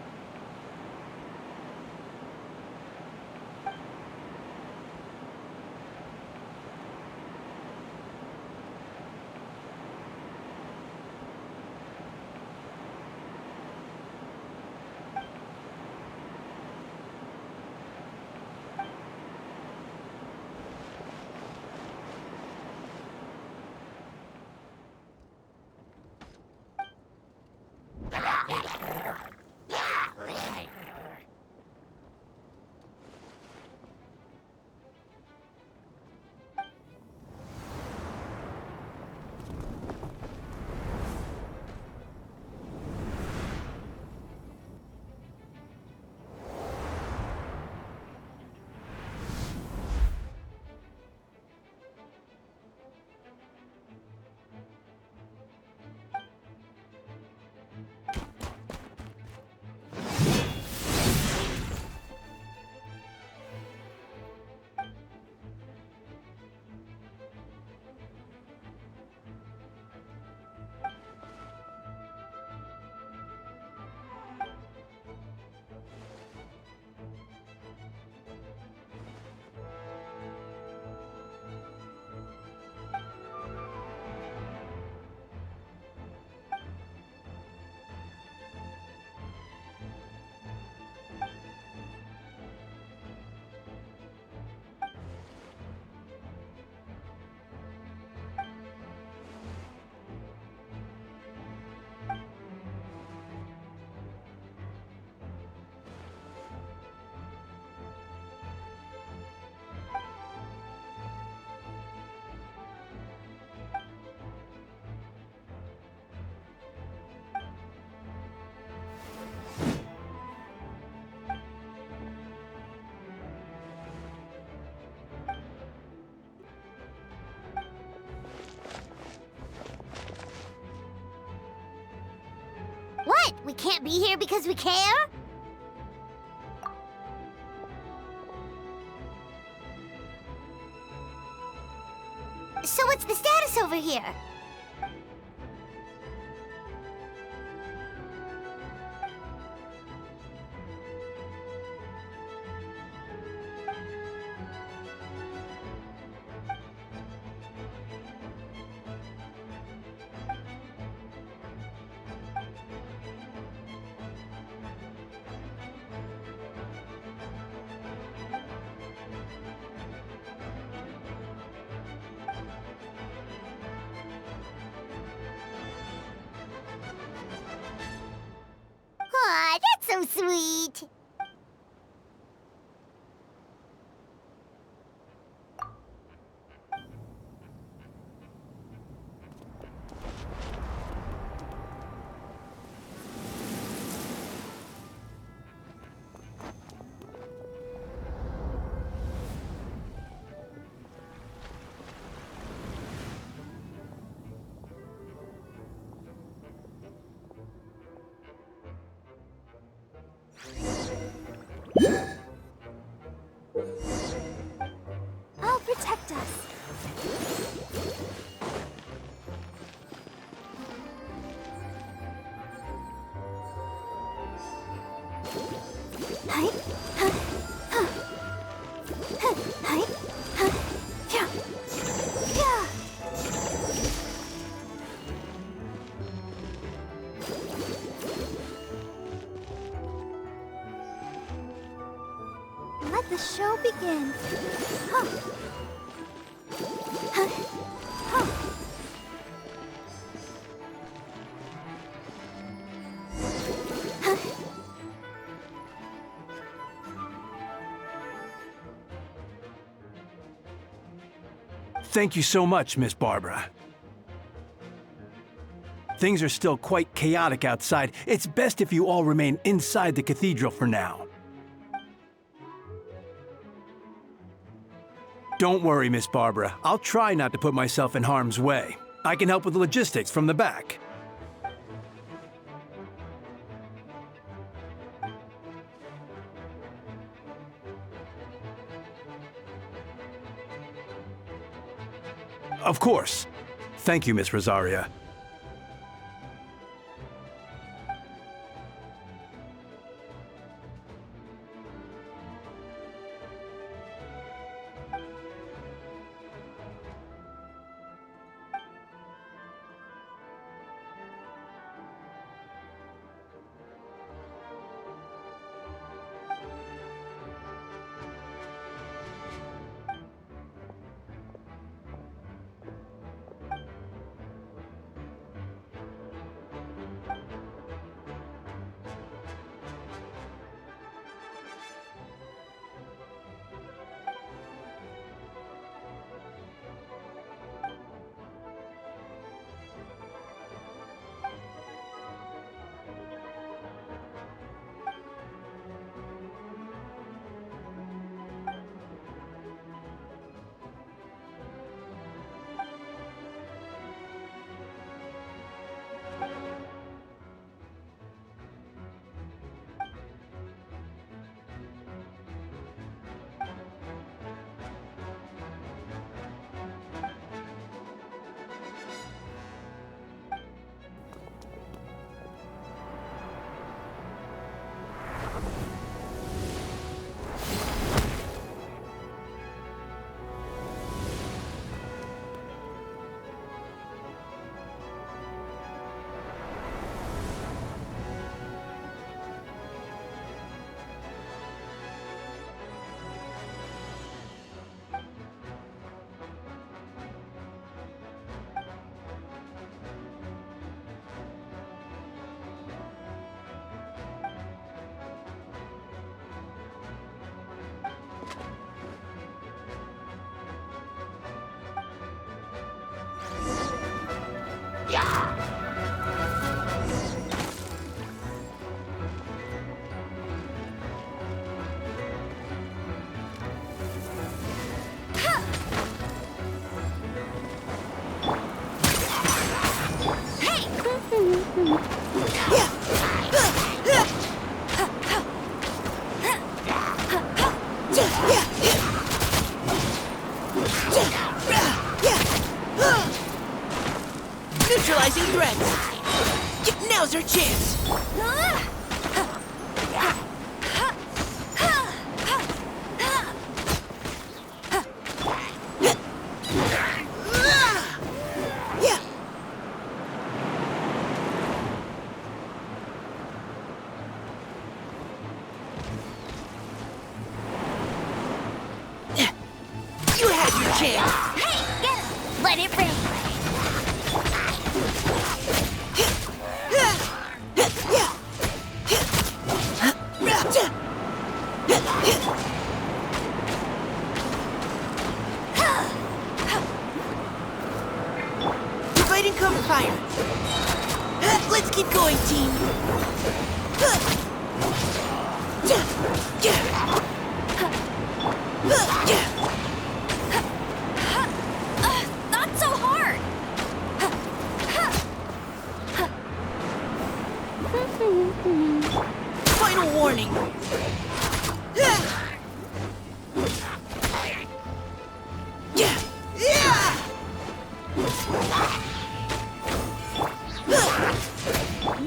What? We can't be here because we care? So what's the status over here? Aw, that's so sweet. I'll protect us. Hi. Huh. Huh. Huh. Hi. Huh. Yeah. Yeah. Let the show begin. Huh. Huh. Huh. Huh. Thank you so much, Miss Barbara. Things are still quite chaotic outside. It's best if you all remain inside the cathedral for now. Don't worry, Miss Barbara. I'll try not to put myself in harm's way. I can help with the logistics from the back. Of course. Thank you, Miss Rosaria. Neutralizing threats. Now's our chance. You had your chance. Hey, get him! Let it rip! Dividing cover fire. Let's keep going, team. Not so hard! Final warning.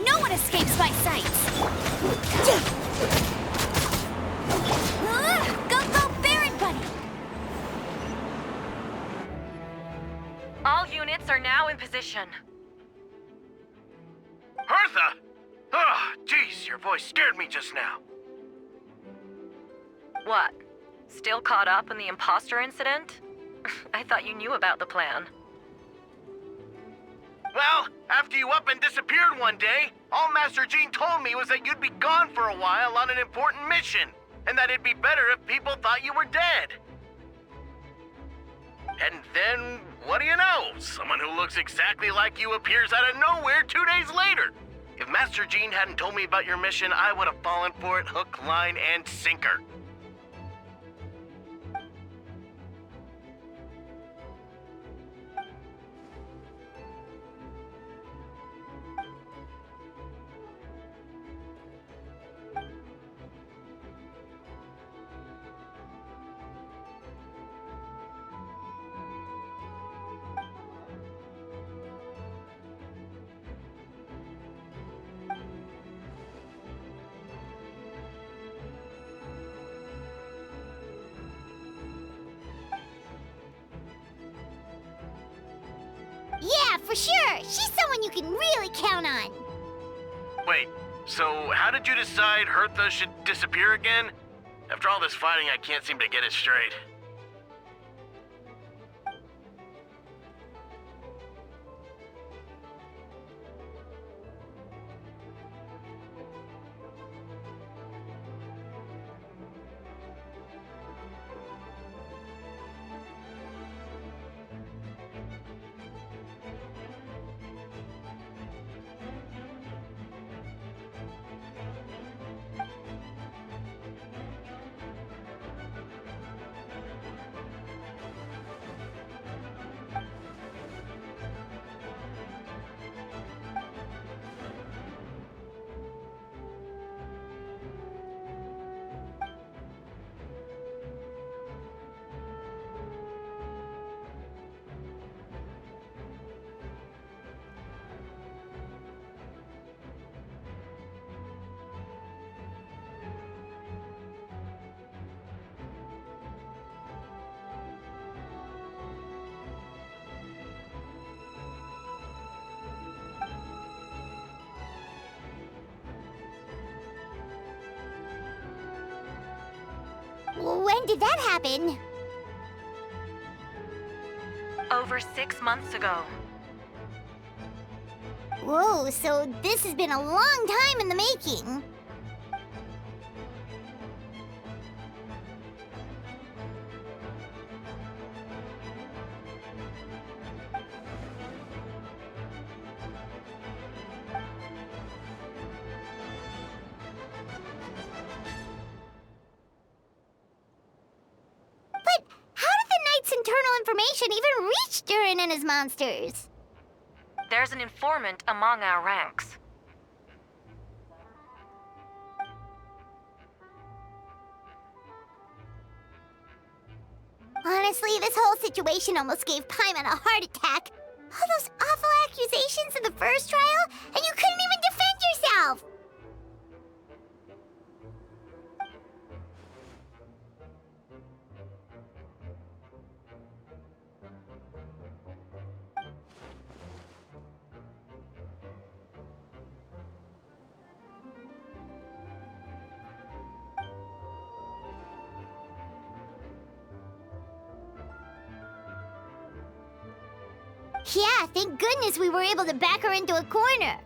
No one escapes my sights! Go, Baron Bunny! All units are now in position. Hertha! Oh, jeez, your voice scared me just now. What? Still caught up in the imposter incident? I thought you knew about the plan. Well, after you up and disappeared one day, all Master Jean told me was that you'd be gone for a while on an important mission, and that it'd be better if people thought you were dead. And then, what do you know? Someone who looks exactly like you appears out of nowhere 2 days later. If Master Jean hadn't told me about your mission, I would have fallen for it hook, line, and sinker. Yeah, for sure. She's someone you can really count on. Wait, so how did you decide Hertha should disappear again? After all this fighting, I can't seem to get it straight. When did that happen? Over 6 months ago. Whoa, so this has been a long time in the making. But how did the Knight's internal information even reach Durin and his monsters? There's an informant among our ranks. Honestly, this whole situation almost gave Paimon a heart attack. All those awful accusations in the first trial, and you couldn't even defend yourself! Yeah, thank goodness we were able to back her into a corner.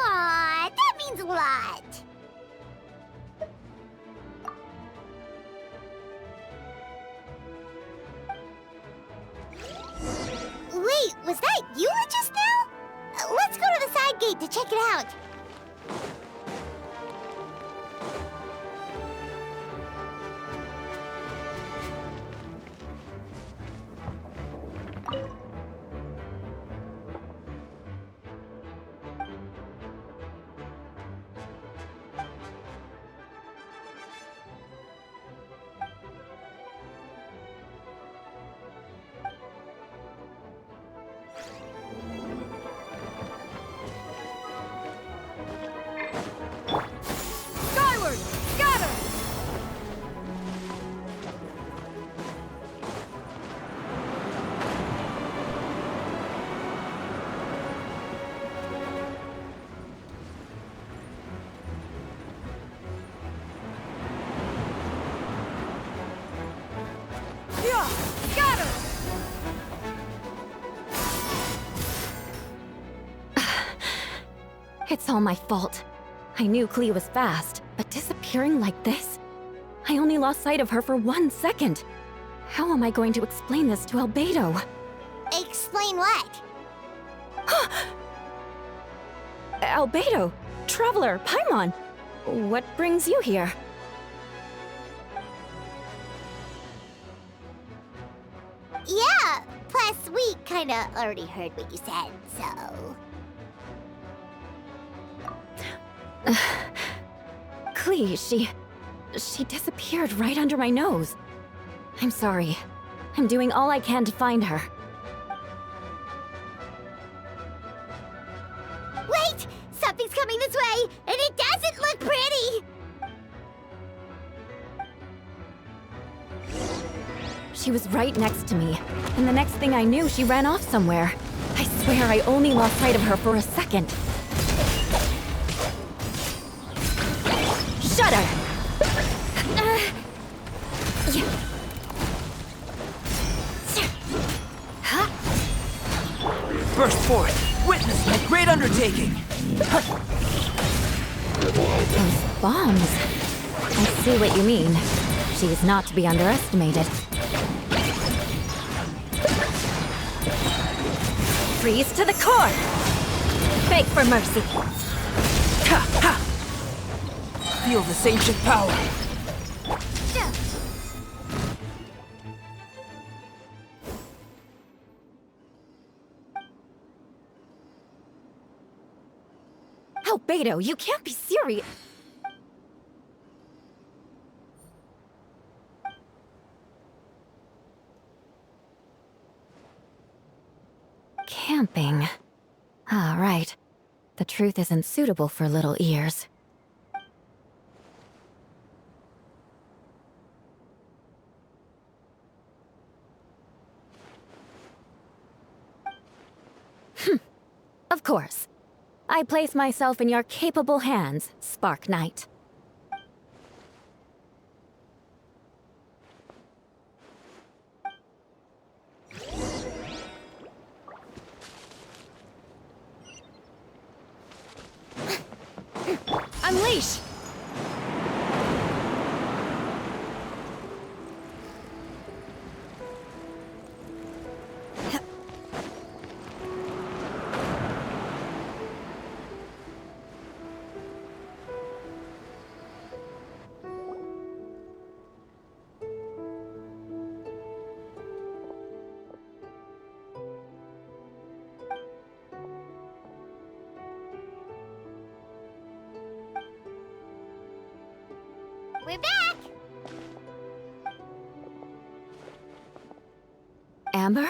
Aw, that means a lot. Was that Eula just now? Let's go to the side gate to check it out. It's all my fault. I knew Klee was fast, but disappearing like this? I only lost sight of her for 1 second. How am I going to explain this to Albedo? Explain what? Albedo! Traveler! Paimon! What brings you here? Yeah, plus we kinda already heard what you said, so... Klee, she disappeared right under my nose. I'm sorry. I'm doing all I can to find her. Wait! Something's coming this way, and it doesn't look pretty! She was right next to me, and the next thing I knew, she ran off somewhere. I swear I only lost sight of her for a second. Shudder! Burst forth! Witness my great undertaking! Those bombs. I see what you mean. She is not to be underestimated. Freeze to the core! Beg for mercy. Ha ha! Feel this ancient power. Albedo, you can't be serious. Camping. Ah, right. The truth isn't suitable for little ears. Of course. I place myself in your capable hands, Spark Knight. Unleash! We're back! Amber?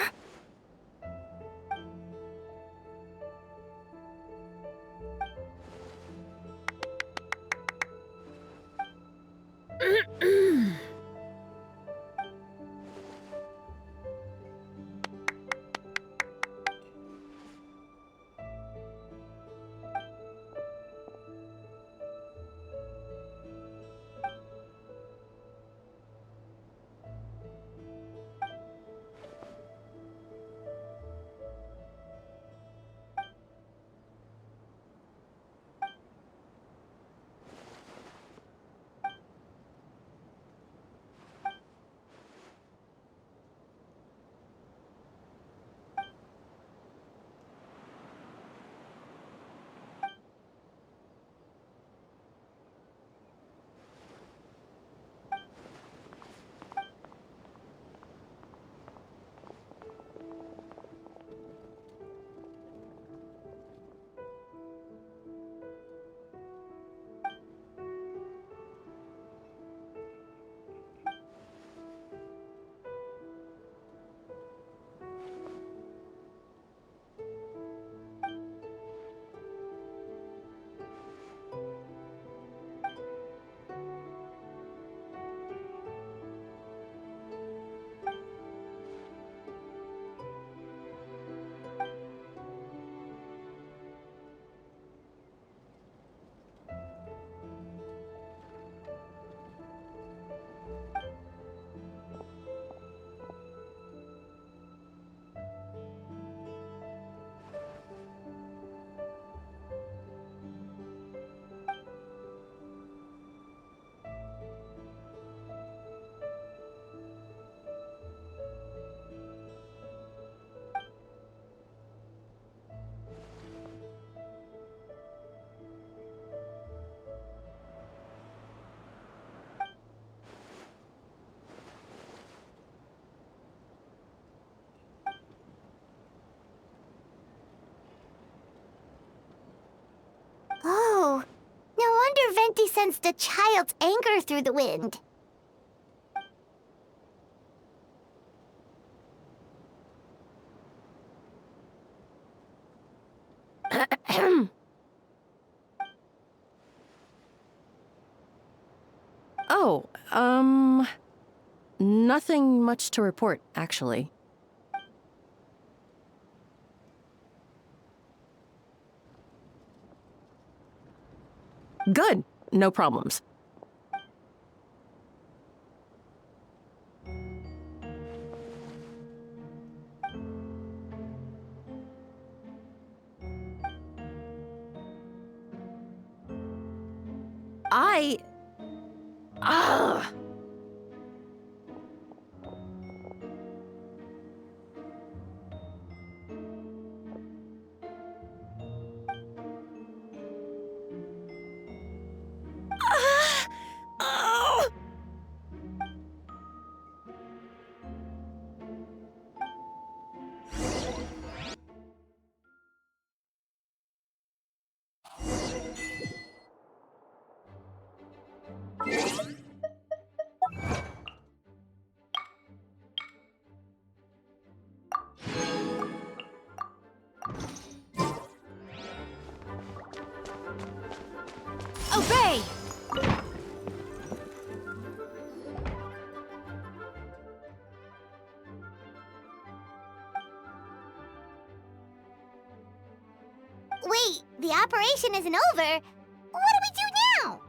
Auntie sensed a child's anger through the wind. Oh, nothing much to report, actually. Good. No problems. Obey! Wait, the operation isn't over. What do we do now?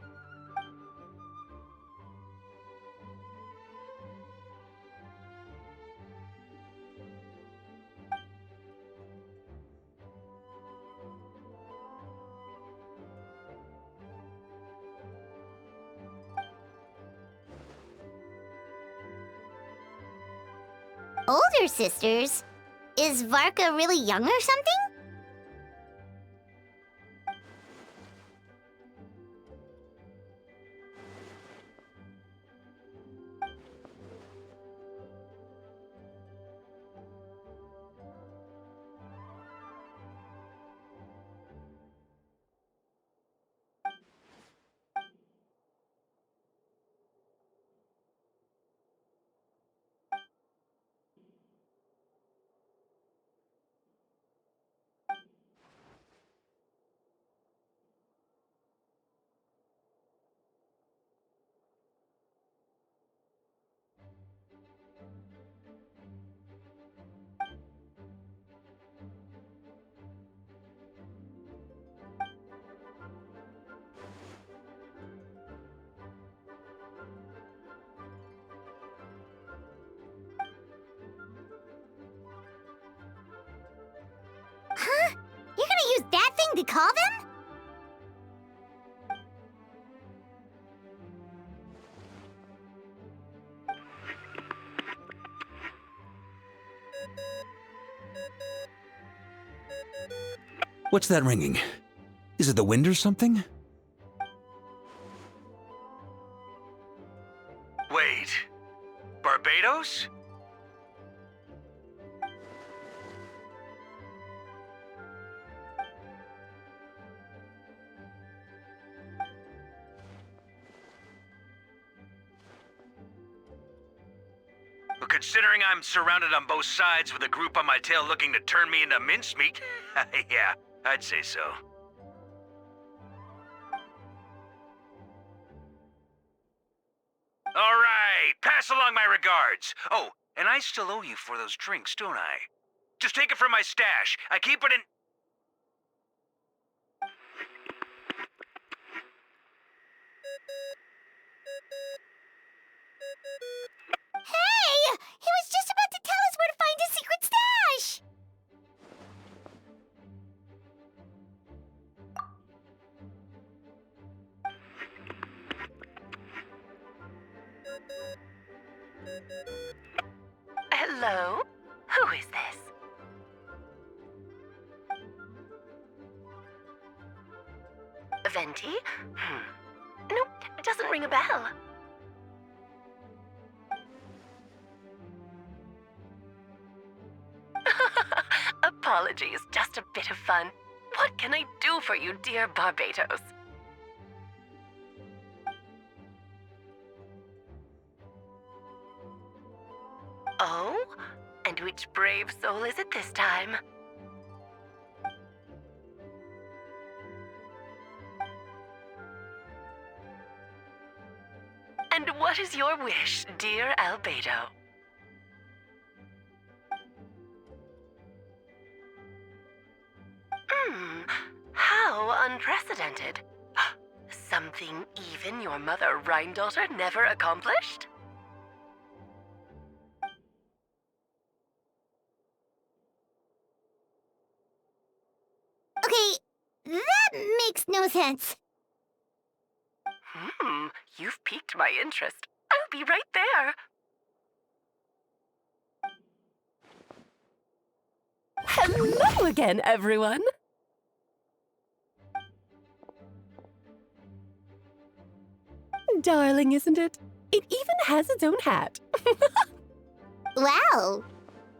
Older sisters? Is Varka really young or something? Huh? You're gonna use that thing to call them? What's that ringing? Is it the wind or something? Wait. Barbados? Well, considering I'm surrounded on both sides with a group on my tail looking to turn me into mincemeat, yeah, I'd say so. All right, pass along my regards. Oh, and I still owe you for those drinks, don't I? Just take it from my stash. I keep it in... Hey! He was just about to tell us where to find his secret stash! Hello? Who is this? Venti? Nope, it doesn't ring a bell. Apologies, just a bit of fun. What can I do for you, dear Barbados? Oh? And which brave soul is it this time? And what is your wish, dear Albedo? How unprecedented. Something even your mother Rhine-daughter never accomplished? Okay, that makes no sense. You've piqued my interest. I'll be right there. Hello again, everyone. Darling, isn't it? It even has its own hat. Wow,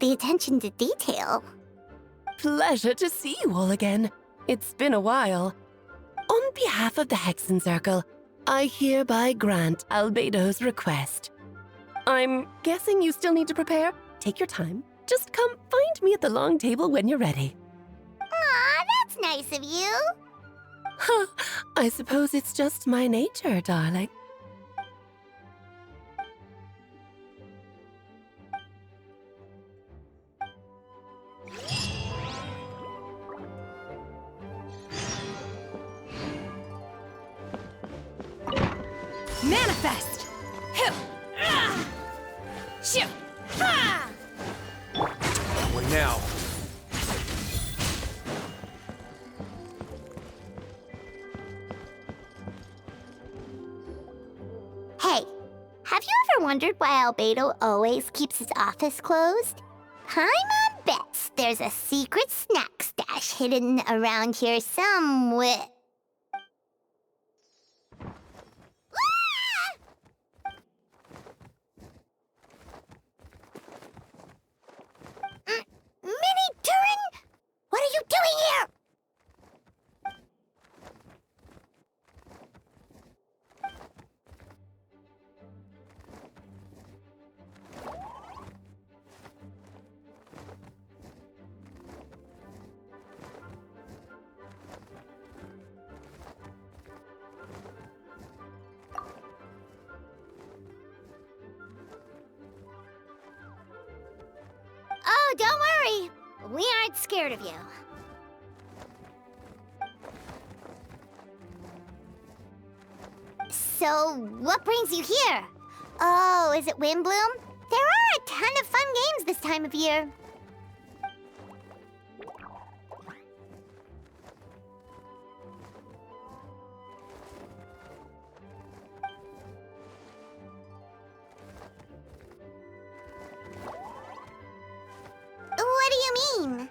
the attention to detail. Pleasure to see you all again. It's been a while. On behalf of the Hexen Circle, I hereby grant Albedo's request. I'm guessing you still need to prepare? Take your time. Just come find me at the long table when you're ready. Aw, that's nice of you. Huh, I suppose it's just my nature, darling. Manifest! Shoot! Wait now. Hey, have you ever wondered why Albedo always keeps his office closed? Paimon bets there's a secret snack stash hidden around here somewhere. Mini Turin? What are you doing here? Oh, don't worry. We aren't scared of you. So, what brings you here? Oh, is it Windbloom? There are a ton of fun games this time of year. What do you mean?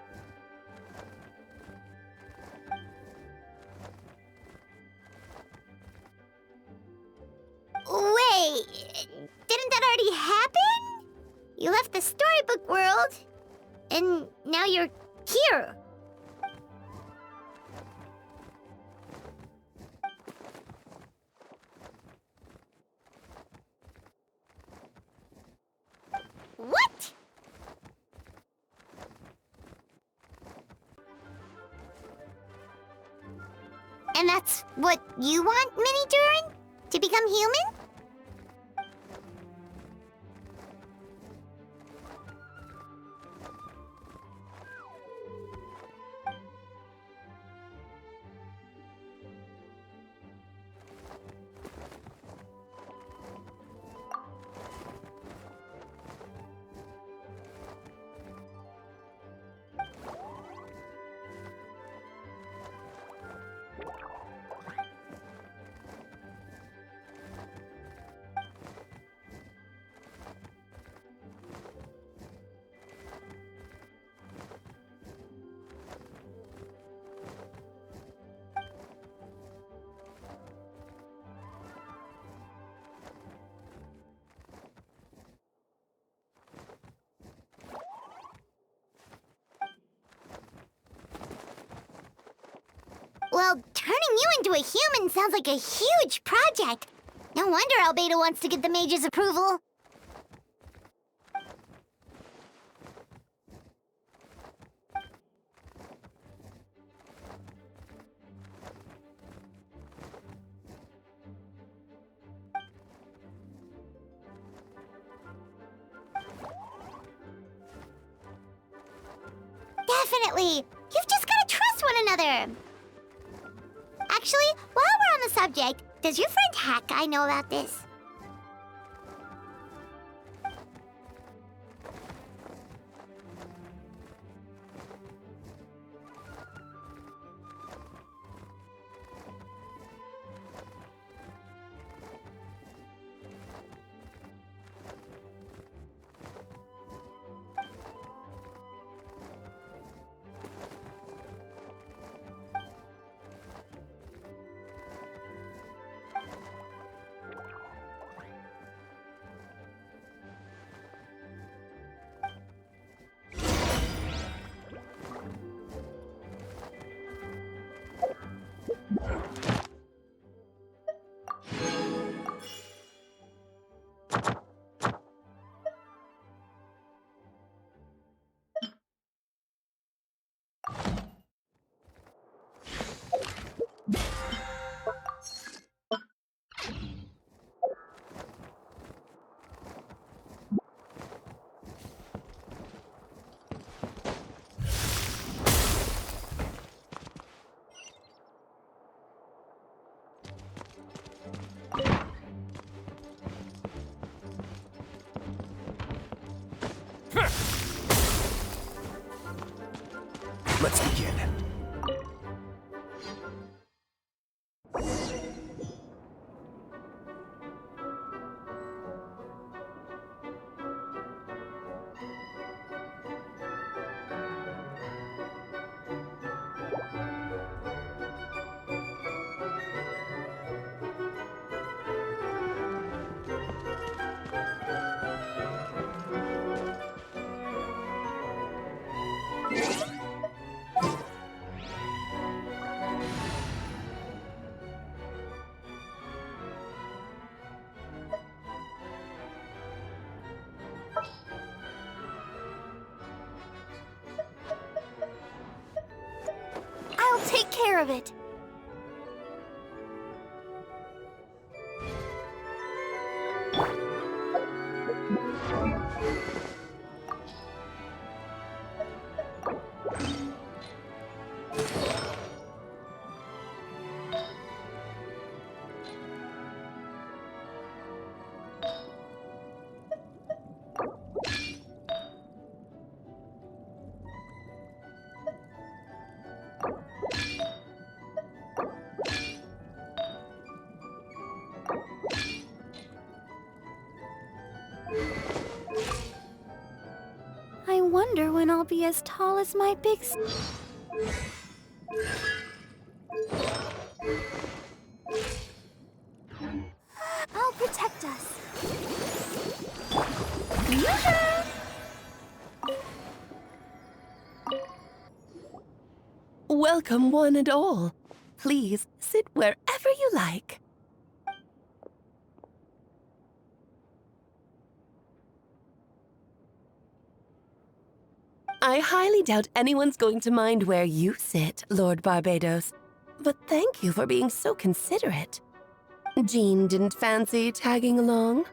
Wait, didn't that already happen? You left the storybook world, and now you're here. What? And that's what you want, Mini Durin? To become human? Well, turning you into a human sounds like a huge project. No wonder Albedo wants to get the mage's approval. Definitely. You've just gotta trust one another. Actually, while we're on the subject, does your friend Hat Guy know about this? Let's begin. I'll take care of it. I wonder when I'll be as tall as my big I'll protect us. Welcome, one and all. Please sit wherever you like. I highly doubt anyone's going to mind where you sit, Lord Barbados. But thank you for being so considerate. Jean didn't fancy tagging along?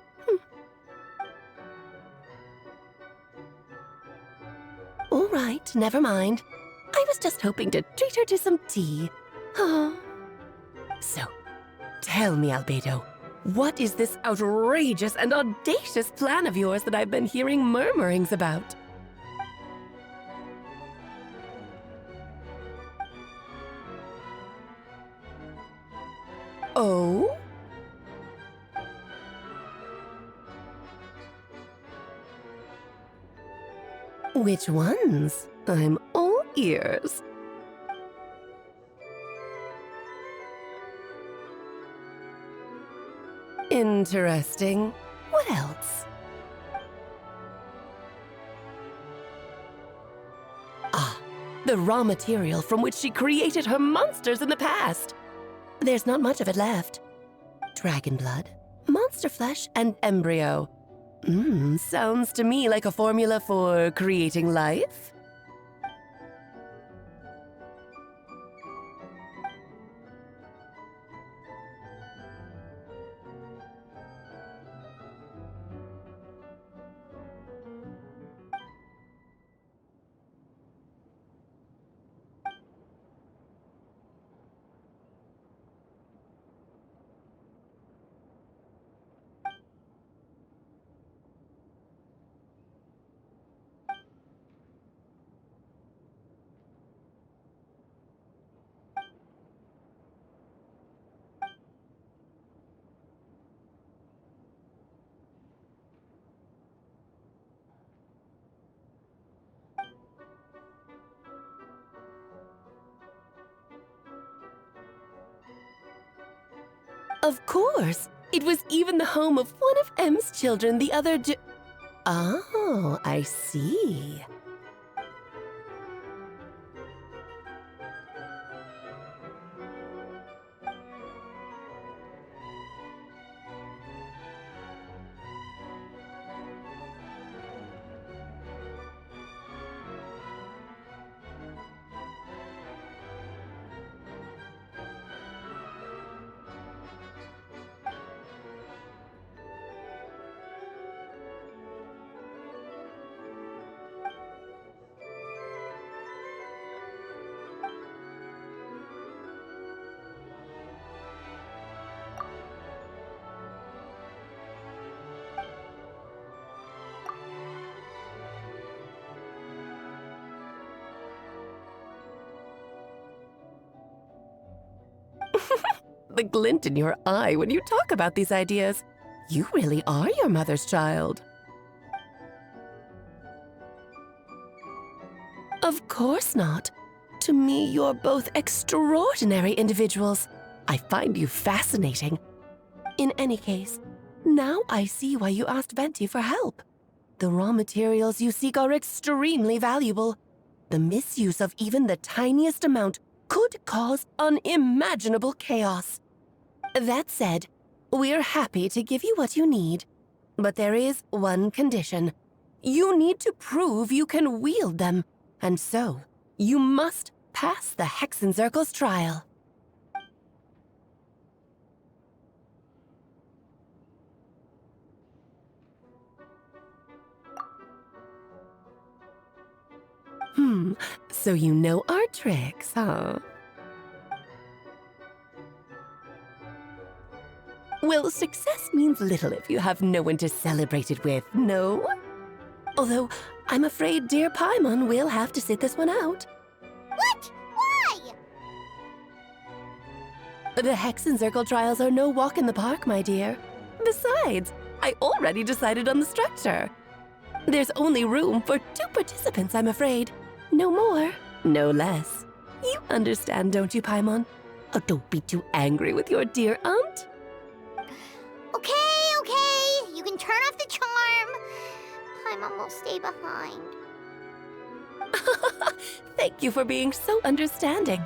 All right, never mind. I was just hoping to treat her to some tea. So, tell me, Albedo, what is this outrageous and audacious plan of yours that I've been hearing murmurings about? Oh? Which ones? I'm all ears. Interesting. What else? Ah, the raw material from which she created her monsters in the past. There's not much of it left. Dragon blood, monster flesh, and embryo. Sounds to me like a formula for creating life. Of course. It was even the home of one of M's children the other day. Oh, I see. The glint in your eye when you talk about these ideas. You really are your mother's child. Of course not. To me, you're both extraordinary individuals. I find you fascinating. In any case, now I see why you asked Venti for help. The raw materials you seek are extremely valuable. The misuse of even the tiniest amount could cause unimaginable chaos. That said, we're happy to give you what you need. But there is one condition. You need to prove you can wield them. And so, you must pass the Hexencircle's trial. So you know our tricks, huh? Well, success means little if you have no one to celebrate it with, no? Although, I'm afraid dear Paimon will have to sit this one out. What? Why? The Hexencircle trials are no walk in the park, my dear. Besides, I already decided on the structure. There's only room for 2 participants, I'm afraid. No more, no less. You understand, don't you, Paimon? Oh, don't be too angry with your dear aunt. Okay. You can turn off the charm. Paimon will stay behind. Thank you for being so understanding.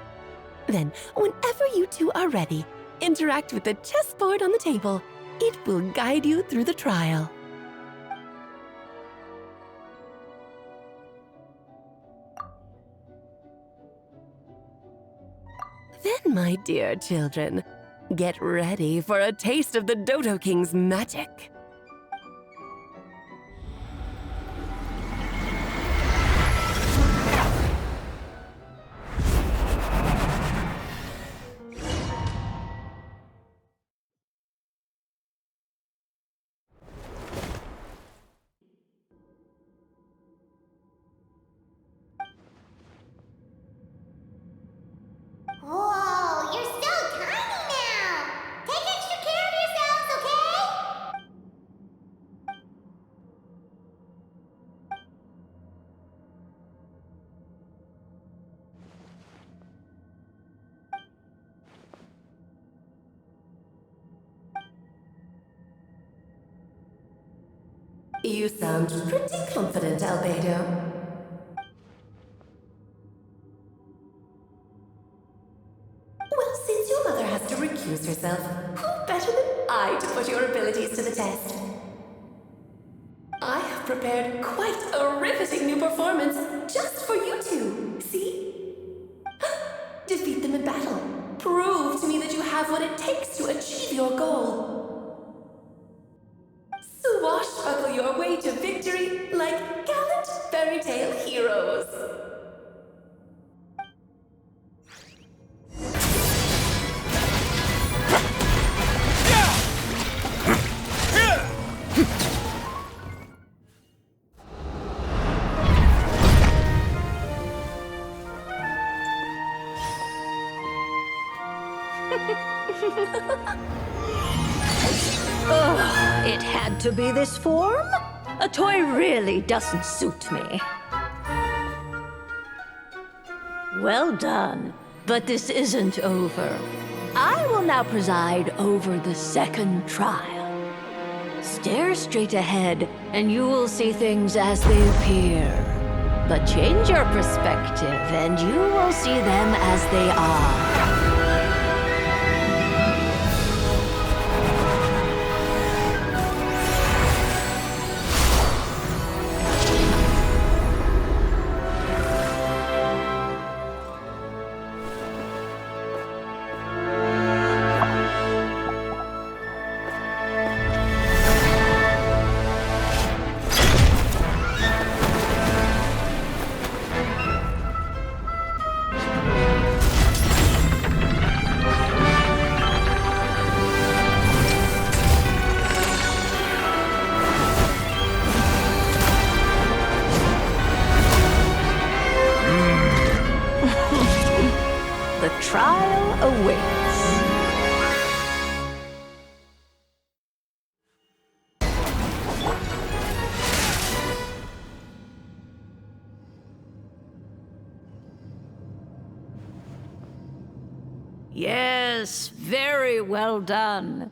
Then, whenever you two are ready, interact with the chessboard on the table. It will guide you through the trial. Then, my dear children, get ready for a taste of the Dodo King's magic. Whoa, you're so tiny now! Take extra care of yourselves, okay? You sound pretty confident, Albedo. Well, since your mother has to recuse herself, who better than I to put your abilities to the test? I have prepared quite a riveting new performance just for you two. See? Defeat them in battle. Prove to me that you have what it takes to achieve your goal. Swashbuckle your way to victory like gallant fairy tale heroes. Oh, it had to be this form? A toy really doesn't suit me. Well done, but this isn't over. I will now preside over the second trial. Stare straight ahead, and you will see things as they appear. But change your perspective, and you will see them as they are. Yes, very well done.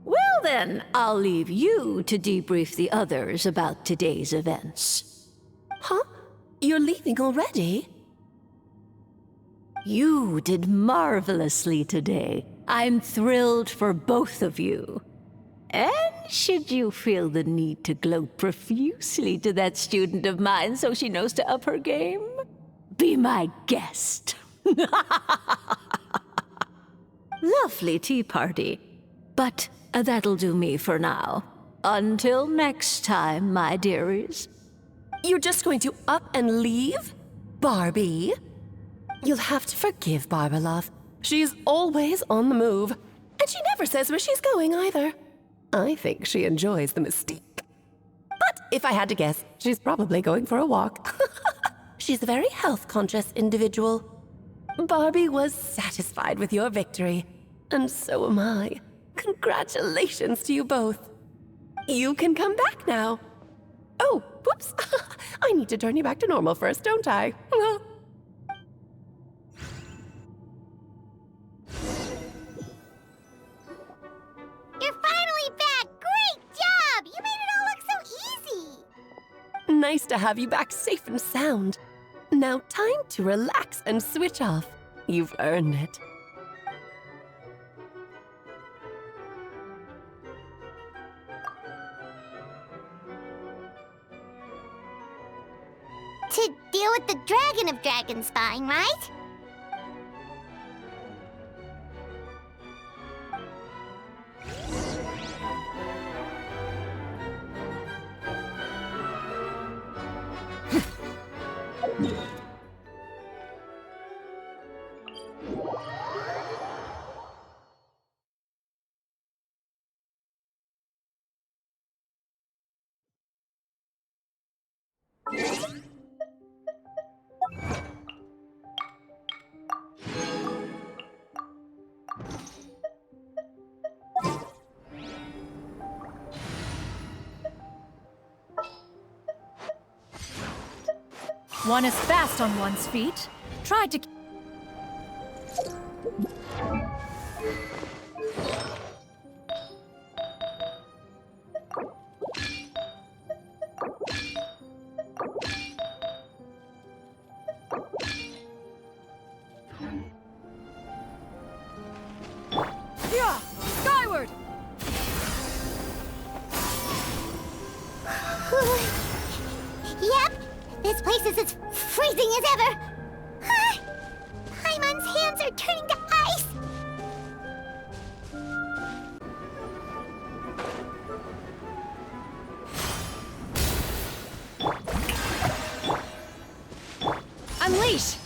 Well then, I'll leave you to debrief the others about today's events. Huh? You're leaving already? You did marvelously today. I'm thrilled for both of you. And should you feel the need to gloat profusely to that student of mine so she knows to up her game, be my guest. Lovely tea party. But that'll do me for now. Until next time, my dearies. You're just going to up and leave? Barbie? You'll have to forgive Barbalov. She's always on the move. And she never says where she's going either. I think she enjoys the mystique. But if I had to guess, she's probably going for a walk. She's a very health-conscious individual. Barbie was satisfied with your victory, and so am I. Congratulations to you both. You can come back now. Oh, whoops. I need to turn you back to normal first, don't I? You're finally back! Great job! You made it all look so easy! Nice to have you back safe and sound. Now time to relax and switch off. You've earned it. To deal with the Dragon of Dragonstein, right? One is fast on one's feet. Tried to... Yeah! Skyward! Yep, this place is as freezing as ever. Paimon's hands are turning to ice. Unleash!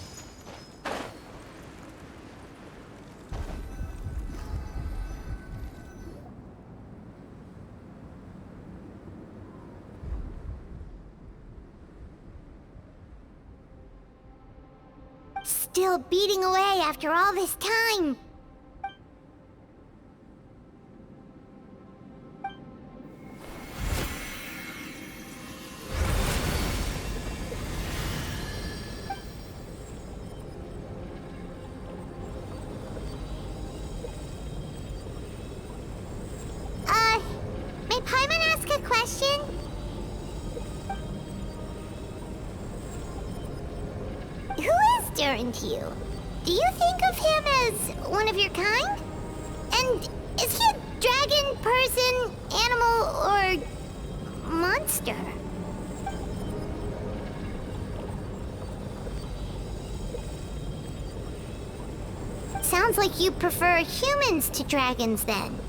Still beating away after all this time. question? Who is Durin to you? Do you think of him as one of your kind? And is he a dragon, person, animal, or monster? Sounds like you prefer humans to dragons then.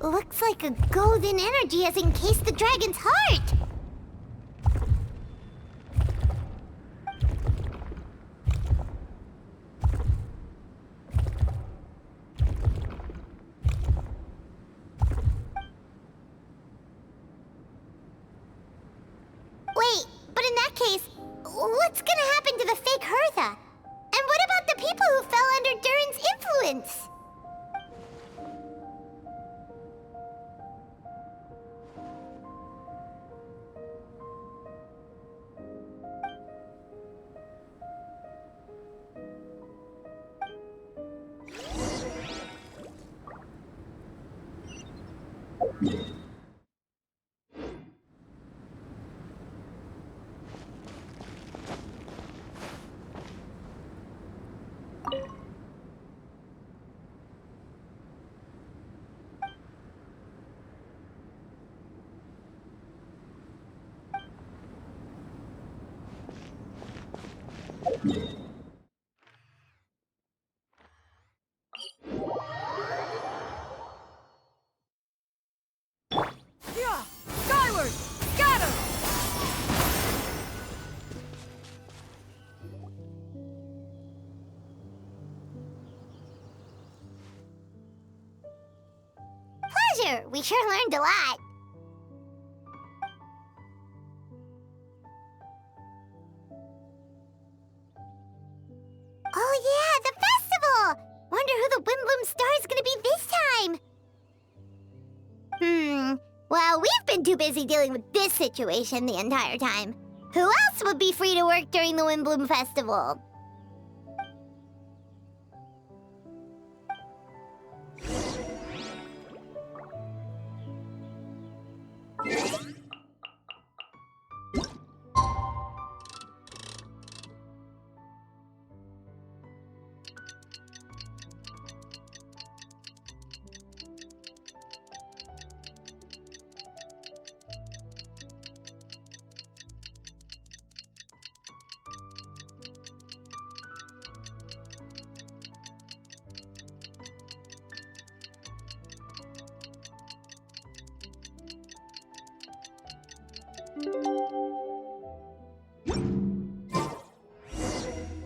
Looks like a golden energy has encased the dragon's heart! Wait, but in that case, what's gonna happen to the fake Hertha? And what about the people who fell under Durin's influence? Skyward! Scatter! Pleasure! We sure learned a lot. Oh yeah, the festival! Wonder who the Windbloom star is gonna be this time. Well, we've been too busy dealing with this situation the entire time. Who else would be free to work during the Windbloom festival?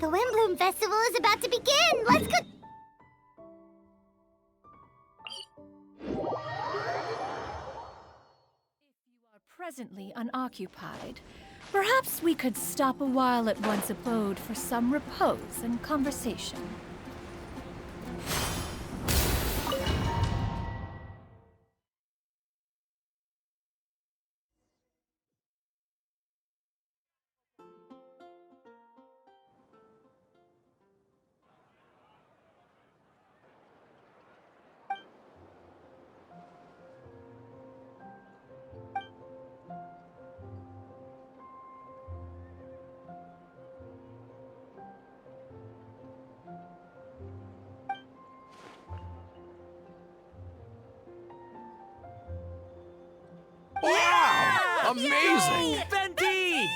The Windbloom Festival is about to begin! Let's go! Presently unoccupied, Perhaps we could stop a while at one's abode for some repose and conversation. Wow! Amazing! Venti!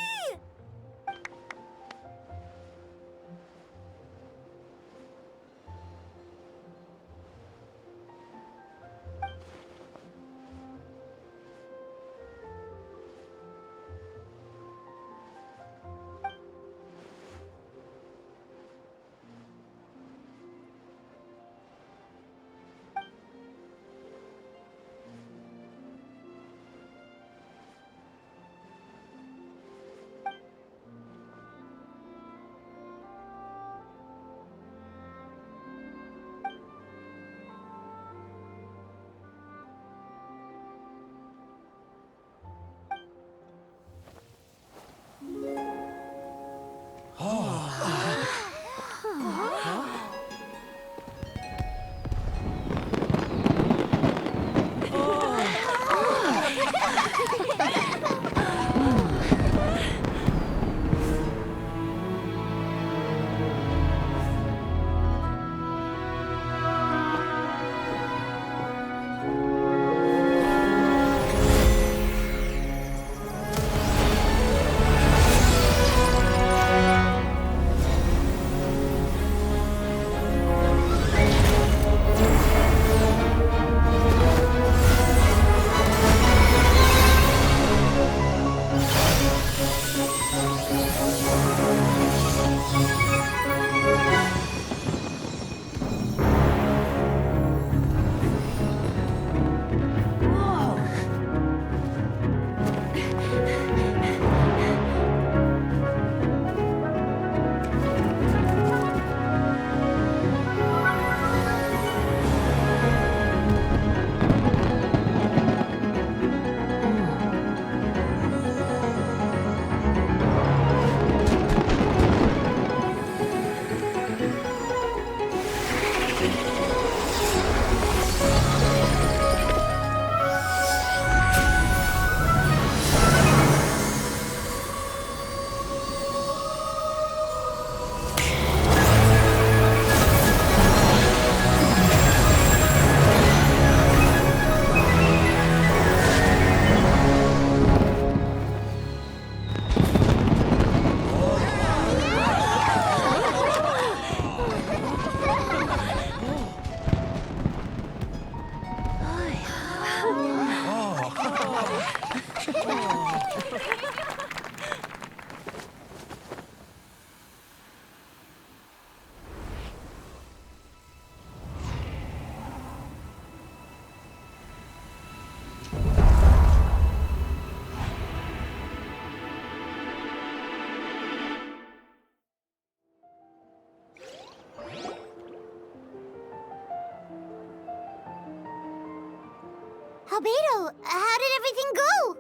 Albedo, how did everything go?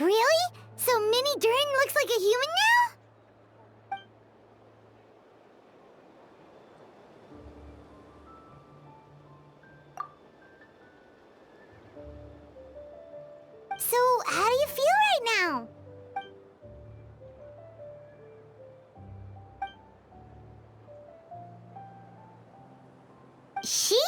Really? So Minnie Durin looks like a human now? So, how do you feel right now? She?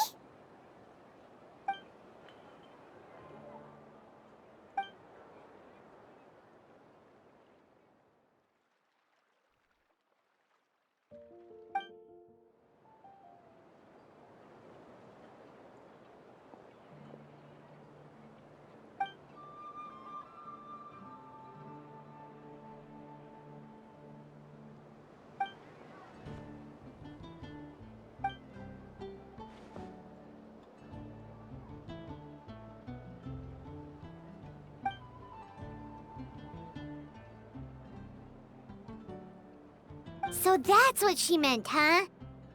So that's what she meant, huh?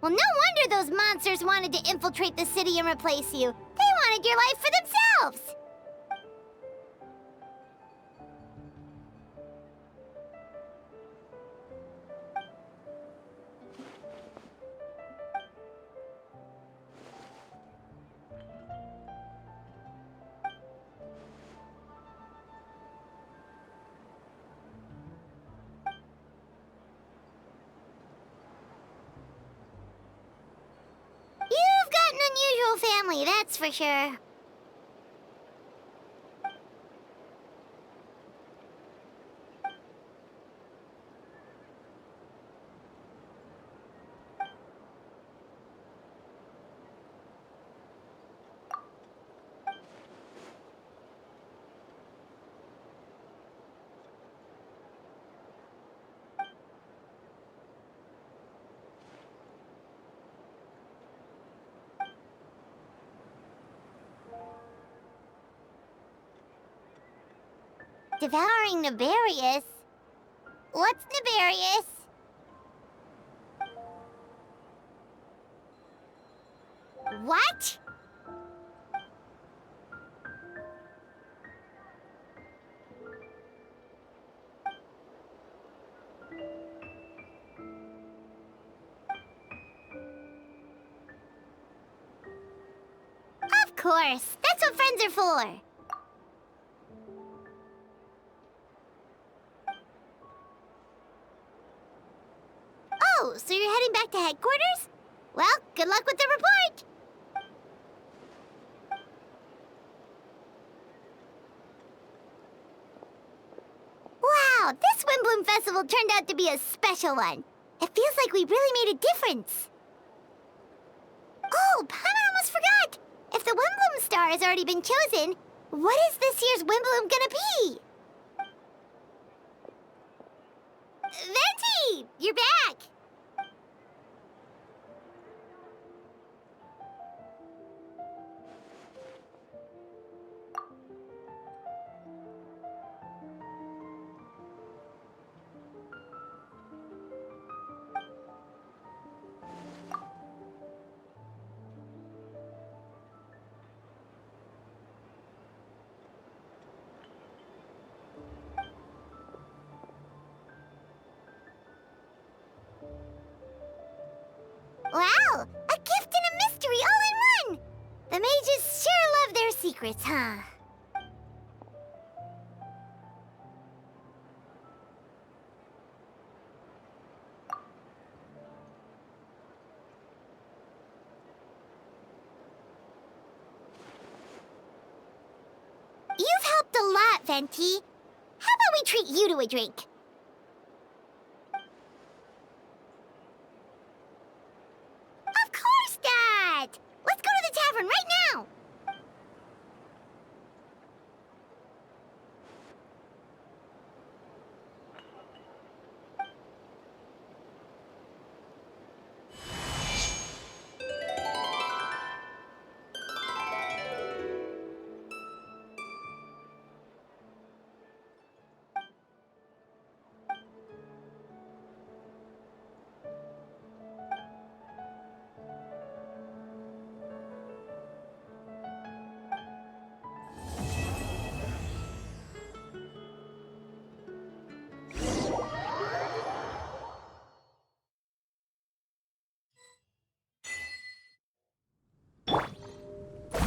Well, no wonder those monsters wanted to infiltrate the city and replace you. They wanted your life for themselves! You've got an unusual family, that's for sure. Devouring nefarious? What's nefarious? What? Of course, that's what friends are for. Oh, so you're heading back to headquarters? Well, good luck with the report! Wow, this Windbloom Festival turned out to be a special one. It feels like we really made a difference. Oh, I almost forgot! If the Windbloom star has already been chosen, what is this year's Windbloom gonna be? Venti! You're back! Wow! A gift and a mystery all in one! The mages sure love their secrets, huh? You've helped a lot, Venti. How about we treat you to a drink? Of course not! Let's go to the tavern right now!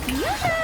Yoo-hoo!